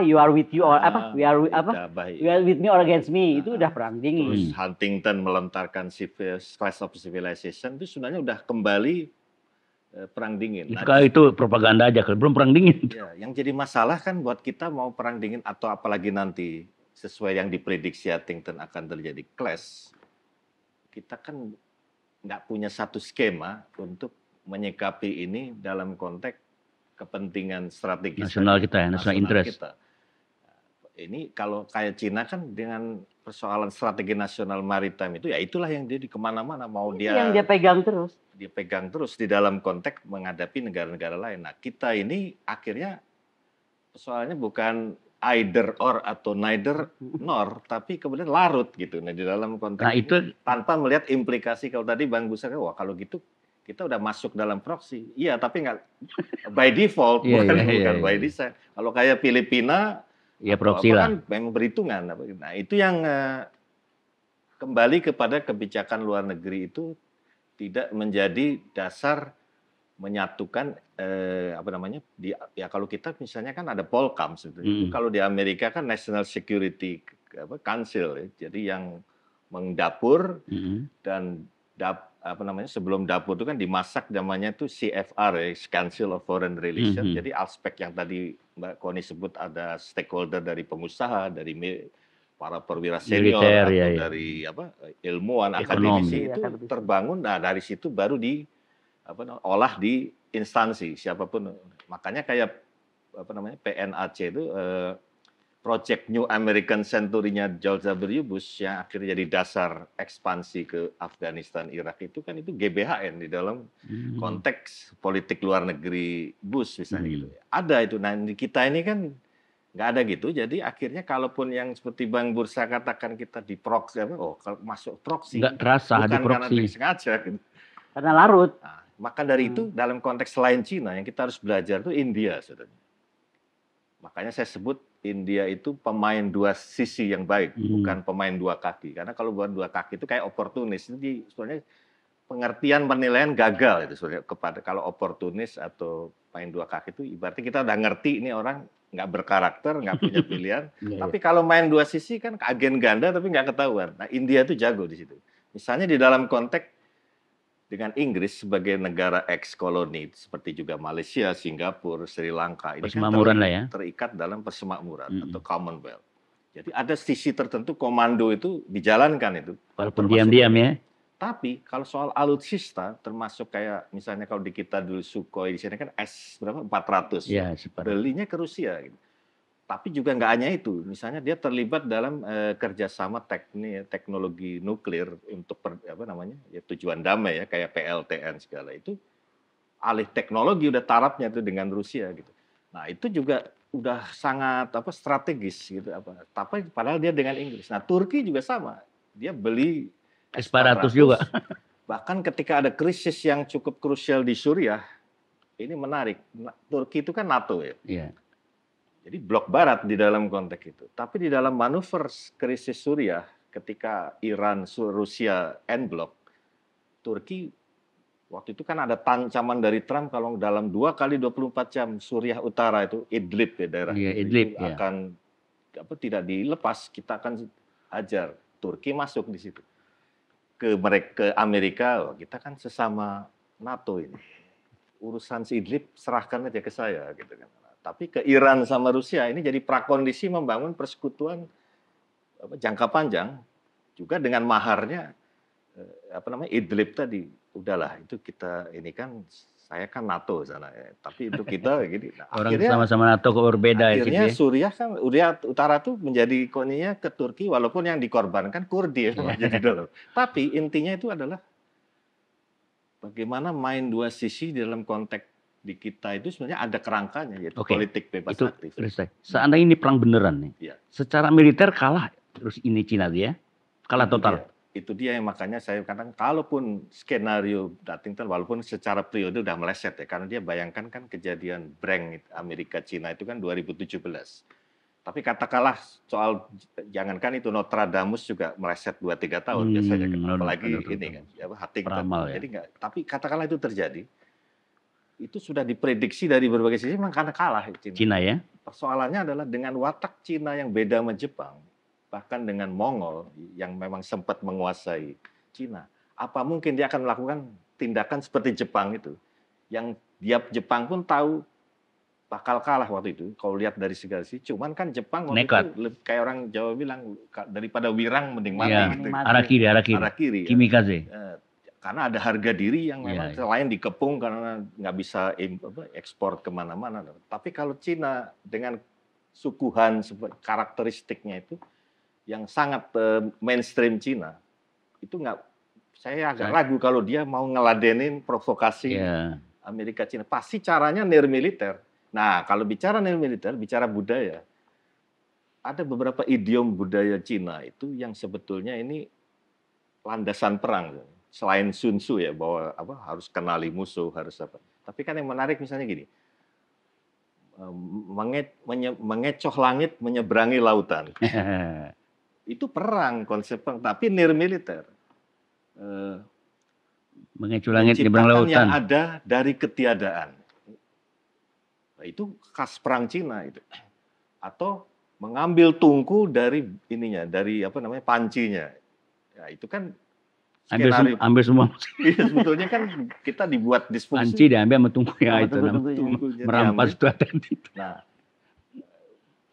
you are with you or we are with me or against me itu udah perang dingin. Terus Huntington melontarkan Clash of Civilization itu sebenarnya udah kembali perang dingin. Itu propaganda aja, belum perang dingin. Ya, yang jadi masalah kan buat kita mau perang dingin atau apalagi nanti sesuai yang diprediksi Huntington akan terjadi clash. Kita kan nggak punya satu skema untuk menyikapi ini dalam konteks kepentingan strategis nasional kita ya, national interest. Kita. Ini kalau kayak Cina kan dengan persoalan strategi nasional maritime itu ya itulah yang dia di kemana-mana mau yang dia pegang terus. Dia pegang terus di dalam konteks menghadapi negara-negara lain. Nah kita ini akhirnya persoalannya bukan either or atau neither nor, tapi kemudian larut gitu. Nah di dalam konteks itu tanpa melihat implikasi kalau tadi Bang Busar, wah kalau gitu kita udah masuk dalam proxy. Iya, tapi nggak by default, bukan by design. Kalau kayak Filipina, ya proxy lah. Kan memang berhitungan. Nah, itu yang kembali kepada kebijakan luar negeri itu tidak menjadi dasar menyatukan kalau kita misalnya kan ada Polcam sebetulnya. Kalau di Amerika kan National Security Council ya. Jadi yang mendapur dan sebelum dapur itu kan dimasak namanya itu CFR ya, Council of Foreign Relations. Jadi aspek yang tadi Mbak Koni sebut ada stakeholder dari pengusaha, dari para perwira senior atau dari ilmuwan akademisi itu terbangun. Nah dari situ baru olah di instansi siapapun. Makanya kayak PNAC itu Project New American Century-nya George W. Bush yang akhirnya jadi dasar ekspansi ke Afghanistan, Irak itu kan itu GBHN di dalam konteks politik luar negeri Bush misalnya gitu. Ada itu. Nah di kita ini kan nggak ada gitu. Jadi akhirnya kalaupun yang seperti Bang Bursa katakan kita di proxy, kalau masuk proxy nggak terasa di proxy. Karena sengaja gitu. Karena larut. Nah, maka dari itu dalam konteks selain Cina yang kita harus belajar itu India sebenarnya. Makanya saya sebut India itu pemain dua sisi yang baik, bukan pemain dua kaki. Karena kalau bukan dua kaki itu kayak oportunis. Itu sebenarnya pengertian penilaian gagal itu sebenarnya kepada kalau oportunis atau main dua kaki itu ibaratnya kita udah ngerti ini orang nggak berkarakter, nggak punya pilihan. Tapi kalau main dua sisi kan agen ganda tapi nggak ketahuan. Nah India itu jago di situ. Misalnya di dalam konteks dengan Inggris sebagai negara ex-koloni seperti juga Malaysia, Singapura, Sri Lanka ini kan Persemakmuran lah ya. terikat dalam persemakmuran atau Commonwealth. Jadi ada sisi tertentu komando itu dijalankan itu. Walaupun diam-diam ya. Tapi kalau soal alutsista termasuk kayak misalnya kalau di kita dulu Sukhoi di sini kan S berapa 400 Ya, belinya ke Rusia gitu. Tapi juga nggak hanya itu, misalnya dia terlibat dalam kerjasama teknologi nuklir untuk tujuan damai ya kayak PLTN segala itu alih teknologi udah tarafnya itu dengan Rusia gitu. Nah itu juga udah sangat strategis gitu tapi padahal dia dengan Inggris. Nah Turki juga sama, dia beli S-400 juga. Bahkan ketika ada krisis yang cukup krusial di Suriah, ini menarik. Turki itu kan NATO ya. Iya. Jadi blok barat di dalam konteks itu. Tapi di dalam manuver krisis Suriah, ketika Iran, Rusia, en blok, Turki waktu itu kan ada ancaman dari Trump kalau dalam 2 kali 24 jam Suriah Utara itu Idlib ya daerah Idlib, itu akan tidak dilepas, kita akan hajar. Turki masuk di situ. Ke Amerika, kita kan sesama NATO ini. Urusan si Idlib serahkan aja ke saya gitu kan. Tapi ke Iran sama Rusia ini jadi prakondisi membangun persekutuan jangka panjang juga dengan maharnya Idlib tadi. Udahlah itu kita ini kan saya kan NATO sana ya. Tapi itu kita gini. Nah, orang sama-sama NATO kok berbeda akhirnya Suriah kan Suriah Utara tuh menjadi koninya ke Turki walaupun yang dikorbankan Kurdi ya jadi dalam. Tapi intinya itu adalah bagaimana main dua sisi dalam konteks di kita itu sebenarnya ada kerangkanya yaitu politik bebas aktif. Seandainya ini perang beneran nih, secara militer kalah terus ini Cina dia kalah total. Itu dia yang makanya saya katakan kalaupun skenario Datington walaupun secara periode udah meleset ya karena dia bayangkan kan kejadian Breng Amerika Cina itu kan 2017. Tapi katakanlah soal jangankan itu Nostradamus juga meleset 2-3 tahun biasanya kan apalagi ini kan Huntington. Jadi enggak, tapi katakanlah itu terjadi. Itu sudah diprediksi dari berbagai sisi memang karena kalah Cina ya. Persoalannya adalah dengan watak Cina yang beda sama Jepang, bahkan dengan Mongol yang memang sempat menguasai Cina. Apa mungkin dia akan melakukan tindakan seperti Jepang itu? Yang Jepang pun tahu bakal kalah waktu itu. Kalau lihat dari segala sisi, cuman kan Jepang waktu itu kayak orang Jawa bilang daripada wirang mending mati. Ya, gitu. Arah kiri. Kimikaze. Karena ada harga diri yang memang selain dikepung karena nggak bisa ekspor kemana-mana. Tapi kalau Cina dengan sukuhan karakteristiknya itu yang sangat mainstream Cina, itu nggak, saya agak ragu kalau dia mau ngeladenin provokasi Amerika Cina. Pasti caranya nirmiliter. Nah kalau bicara nirmiliter, bicara budaya, ada beberapa idiom budaya Cina itu yang sebetulnya ini landasan perang. Selain Sun Tzu ya bahwa harus kenali musuh harus apa. Tapi kan yang menarik misalnya gini, mengecoh langit menyeberangi lautan. Itu perang konsep perang, tapi nirmiliter. Mengecoh langit menyeberangi lautan. Yang ada dari ketiadaan. Nah, itu khas perang Cina itu. Atau mengambil tungku dari ininya, dari pancinya. Ya, itu kan ambil semua. Iya, sebetulnya kan kita dibuat disfungsi. Panci diambil sama tungku ya itu merampas itu. Nah,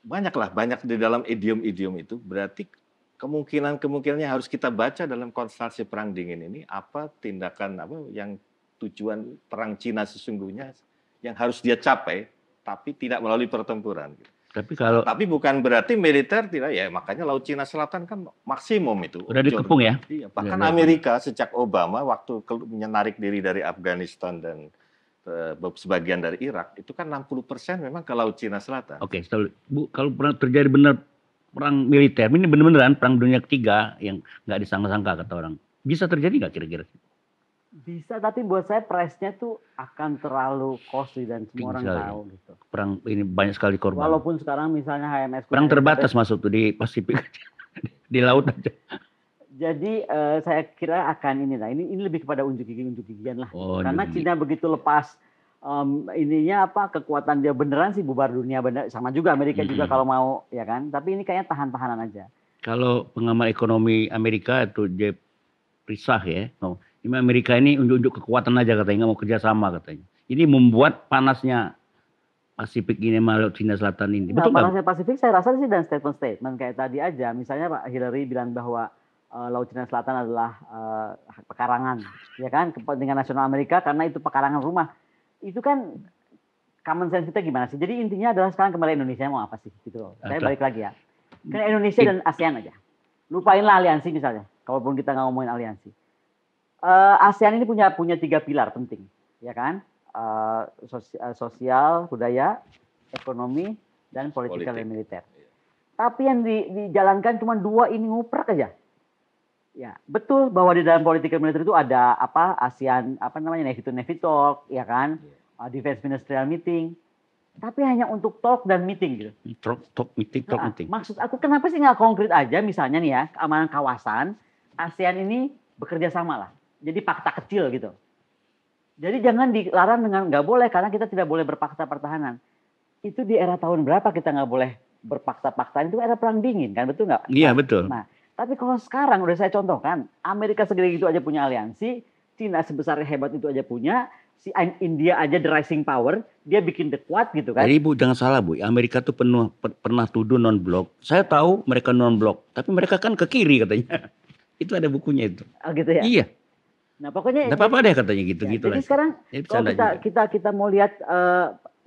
banyak di dalam idiom-idiom itu berarti kemungkinannya harus kita baca dalam konstelasi perang dingin ini apa tindakan yang tujuan perang Cina sesungguhnya yang harus dia capai tapi tidak melalui pertempuran. Tapi bukan berarti militer tidak ya, makanya Laut Cina Selatan kan maksimum itu. Udah dikepung ya? Iya, bahkan Amerika sejak Obama waktu menarik diri dari Afghanistan dan sebagian dari Irak, itu kan 60% memang ke Laut Cina Selatan. Oke, Bu, kalau pernah terjadi benar perang militer, ini benar-beneran perang dunia ketiga yang nggak disangka-sangka kata orang. Bisa terjadi nggak kira-kira? Bisa, tapi buat saya price-nya tuh akan terlalu costly dan semua orang tahu gitu. Perang ini banyak sekali korban. Walaupun sekarang misalnya HMS perang terbatas masuk tuh di Pasifik di laut aja. Jadi saya kira akan ini lebih kepada unjuk gigian lah. Karena Cina begitu lepas kekuatan dia beneran sih bubar dunia bener, sama juga Amerika juga kalau mau ya kan. Tapi ini kayaknya tahan-tahanan aja. Kalau pengamat ekonomi Amerika itu Jeff Risach ya, Ini Amerika ini unjuk-unjuk kekuatan aja katanya, nggak mau kerjasama katanya. Ini membuat panasnya Pasifik ini sama Laut Cina Selatan ini. Nah, Betul nggak? panasnya Pasifik saya rasa sih dan statement-statement kayak tadi aja. Misalnya Pak Hillary bilang bahwa Laut Cina Selatan adalah pekarangan, ya kan, kepentingan nasional Amerika karena itu pekarangan rumah. Itu kan common sense kita gimana sih? Jadi intinya adalah sekarang kembali Indonesia mau apa sih gitu loh. Saya balik lagi ya. Ke Indonesia dan ASEAN aja. Lupainlah aliansi misalnya. Kalaupun kita nggak ngomongin aliansi. ASEAN ini punya 3 pilar penting, ya kan? Sosial, budaya, ekonomi, dan politikal dan militer. Tapi yang dijalankan cuma 2 ini nguprak aja. Ya, betul bahwa di dalam politikal militer itu ada ASEAN Navy Talk, ya kan? Defense Ministerial Meeting. Tapi hanya untuk talk dan meeting gitu. Talk meeting. Maksud aku kenapa sih nggak konkret aja misalnya nih ya, keamanan kawasan ASEAN ini bekerja sama lah. Jadi fakta kecil gitu. Jadi jangan dilarang dengan nggak boleh karena kita tidak boleh berpakta pertahanan. Itu di era tahun berapa kita nggak boleh berpakta-paktaan, itu era perang dingin kan, betul nggak? Iya betul. Nah, tapi kalau sekarang udah saya contohkan, Amerika segede itu aja punya aliansi, Cina sebesar hebat itu aja punya, si India aja the rising power, dia bikin the Quad gitu kan. Jadi Bu jangan salah Bu, Amerika tuh pernah tuduh non-blok. Saya tahu mereka non-blok, tapi mereka kan ke kiri katanya. Itu ada bukunya itu. Oh gitu ya? Iya. Nah pokoknya nggak apa-apa deh katanya gitu. Ya, gitu jadi lah. sekarang Jadi kalau kita mau lihat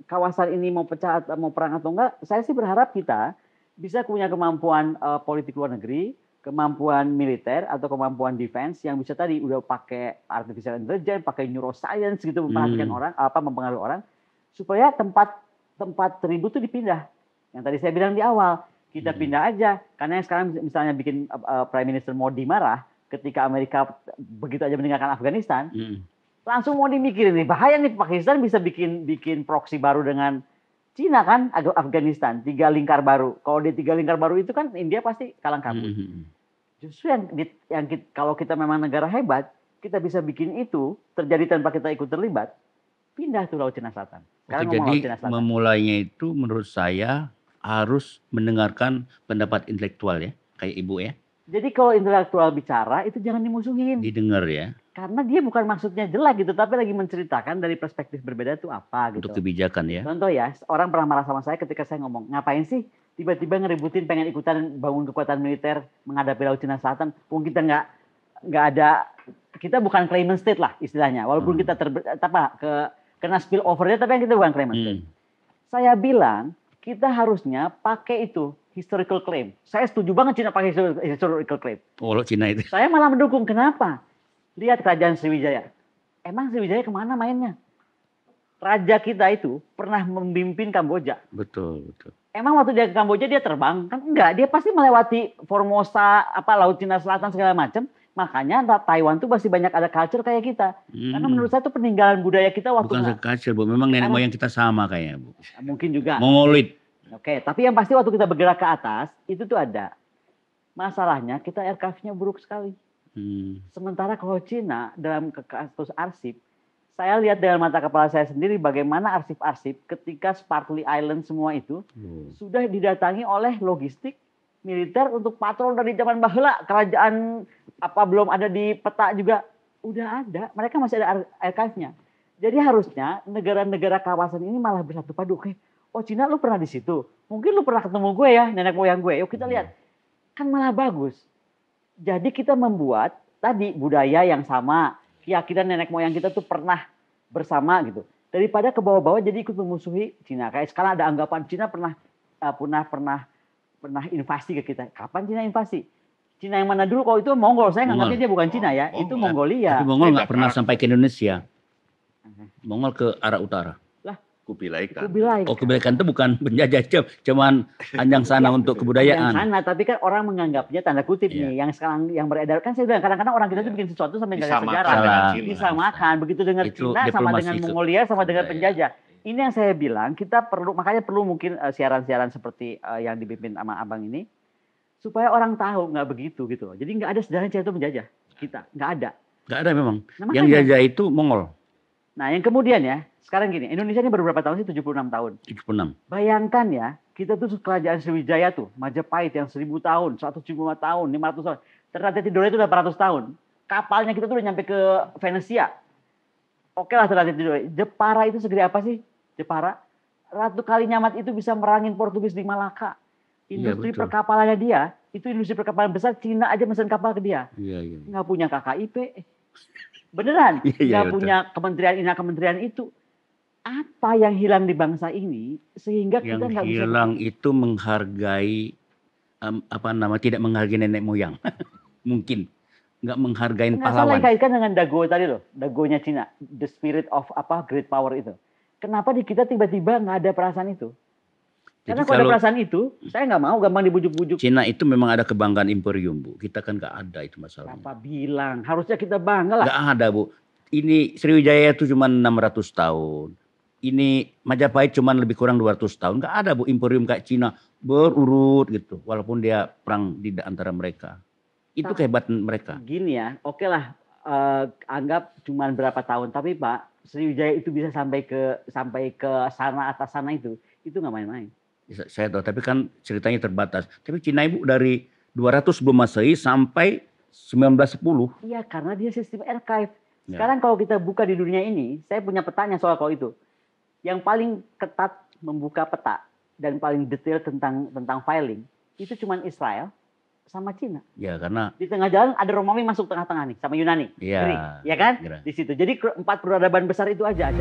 kawasan ini mau pecah atau mau perang atau enggak, saya sih berharap kita bisa punya kemampuan politik luar negeri, kemampuan militer atau kemampuan defense yang bisa tadi udah pakai artificial intelligence, pakai neuroscience gitu memperhatikan orang, mempengaruhi orang supaya tempat ribut itu dipindah. Yang tadi saya bilang di awal, kita pindah aja karena yang sekarang misalnya bikin Prime Minister Modi marah ketika Amerika begitu aja meninggalkan Afghanistan, langsung mau dimikirin nih bahaya nih Pakistan bisa bikin proksi baru dengan Cina kan, Afghanistan 3 lingkar baru. Kalau di 3 lingkar baru itu kan India pasti kalang kabut. Justru yang kalau kita memang negara hebat, kita bisa bikin itu terjadi tanpa kita ikut terlibat, pindah tuh Laut Cina Selatan. Oke, jadi memulainya itu menurut saya harus mendengarkan pendapat intelektual ya, kayak Ibu ya. Jadi kalau intelektual bicara itu jangan dimusuhin. Didengar ya. Karena dia bukan maksudnya jelek gitu, tapi lagi menceritakan dari perspektif berbeda itu apa gitu. Untuk kebijakan ya. Contoh ya, orang pernah marah sama saya ketika saya ngomong, ngapain sih tiba-tiba ngeributin pengen ikutan bangun kekuatan militer menghadapi Laut Cina Selatan, pun kita nggak ada, kita bukan claimant state lah istilahnya, walaupun kita kena spill overnya, tapi kita bukan claimant state. Saya bilang kita harusnya pakai itu historical claim. Saya setuju banget Cina pakai historical claim. Oh, Cina itu. Saya malah mendukung. Kenapa? Lihat kerajaan Sriwijaya. Emang Sriwijaya kemana mainnya? Raja kita itu pernah memimpin Kamboja. Betul. Emang waktu dia ke Kamboja dia terbang? Kan enggak, dia pasti melewati Formosa, Laut Cina Selatan segala macam. Makanya Taiwan tuh masih banyak ada culture kayak kita. Karena menurut saya itu peninggalan budaya kita waktu. Bukan culture, Bu. Memang nenek moyang kita sama kayaknya, Bu. Mungkin juga. Mongolit. Oke, tapi yang pasti waktu kita bergerak ke atas, itu tuh ada. Masalahnya kita aircraft-nya buruk sekali. Sementara kalau Cina dalam kasus arsip, saya lihat dengan mata kepala saya sendiri bagaimana arsip-arsip ketika Spratly Island semua itu sudah didatangi oleh logistik militer untuk patrol dari zaman baheula, kerajaan belum ada di peta juga udah ada, mereka masih ada aircraft-nya. Jadi harusnya negara-negara kawasan ini malah bersatu padu. Oh Cina lu pernah di situ, mungkin lu pernah ketemu gue ya, nenek moyang gue. Yuk kita lihat, kan malah bagus. Jadi kita membuat tadi budaya yang sama, keyakinan nenek moyang kita tuh pernah bersama gitu. Daripada ke bawah-bawah jadi ikut memusuhi Cina. Kayak sekarang ada anggapan Cina pernah invasi ke kita. Kapan Cina invasi? Cina yang mana dulu? Kalau itu Mongol, saya nganggapnya dia bukan Cina ya, itu Mongolia. Tapi Mongol nggak pernah sampai ke Indonesia. Mongol ke arah utara. Kubilai Khan. Oh, Kubilai Khan itu bukan penjajah, cuman anjang sana untuk kebudayaan. Anjang sana, tapi kan orang menganggapnya tanda kutip nih, yang sekarang yang beredar kan saya bilang kadang-kadang orang kita tuh bikin sesuatu sampai nggak ada sejarah, disamakan. Begitu dengar Cina sama dengan Mongolia sama dengan penjajah. Ini yang saya bilang kita makanya perlu mungkin siaran-siaran seperti yang dipimpin sama abang ini supaya orang tahu nggak begitu gitu. Jadi nggak ada sejarah Cina itu menjajah kita, nggak ada. Nggak ada memang. Yang jajah itu Mongol. Nah yang kemudian ya, sekarang gini, Indonesia ini baru berapa tahun sih? 76 tahun. 76. Bayangkan ya, kita tuh kerajaan Sriwijaya tuh, Majapahit yang 1000 tahun, 175 tahun, 500 tahun. Ternyata tidurnya itu 800 tahun. kapalnya kita tuh udah nyampe ke Venesia. Oke lah terlatih dulu. Jepara itu segede apa sih? Jepara. Ratu Kalinyamat itu bisa merangin Portugis di Malaka. Industri betul. perkapalannya dia, itu industri perkapalan besar. Cina aja mesen kapal ke dia. Iya. Nggak punya KKIP. Beneran. Iya, Nggak betul. punya kementerian itu. Apa yang hilang di bangsa ini sehingga kita Yang nggak bisa hilang itu menghargai tidak menghargai nenek moyang. Mungkin nggak menghargai nggak salah pahlawan. kaitkan dengan dago tadi loh, dagonya Cina, the spirit of great power itu. Kenapa di kita tiba-tiba nggak ada perasaan itu? Karena kalau ada perasaan itu, saya nggak mau gampang dibujuk-bujuk. Cina itu memang ada kebanggaan imperium, Bu. Kita kan nggak ada itu masalahnya. Apa bilang? Harusnya kita bangga lah. Nggak ada, Bu. Ini Sriwijaya itu cuma 600 tahun. Ini Majapahit cuma lebih kurang 200 tahun. Nggak ada, Bu, imperium kayak Cina berurut gitu. Walaupun dia perang di antara mereka. Itu kehebatan mereka. Gini ya, oke lah, anggap cuma berapa tahun. Tapi Pak, Sriwijaya itu bisa sampai ke sana atas sana itu nggak main-main. Saya tahu, tapi kan ceritanya terbatas. Tapi Cina Ibu dari 200 sebelum Masehi sampai 1910. Iya, karena dia sistem archive. Sekarang kalau kita buka di dunia ini, saya punya petanya soal kalau itu. Yang paling ketat membuka peta dan paling detail tentang filing itu cuma Israel sama Cina. Ya, karena di tengah jalan ada Romawi masuk tengah-tengah nih sama Yunani. Iya, ya kan? kira. Di situ. Jadi 4 peradaban besar itu aja.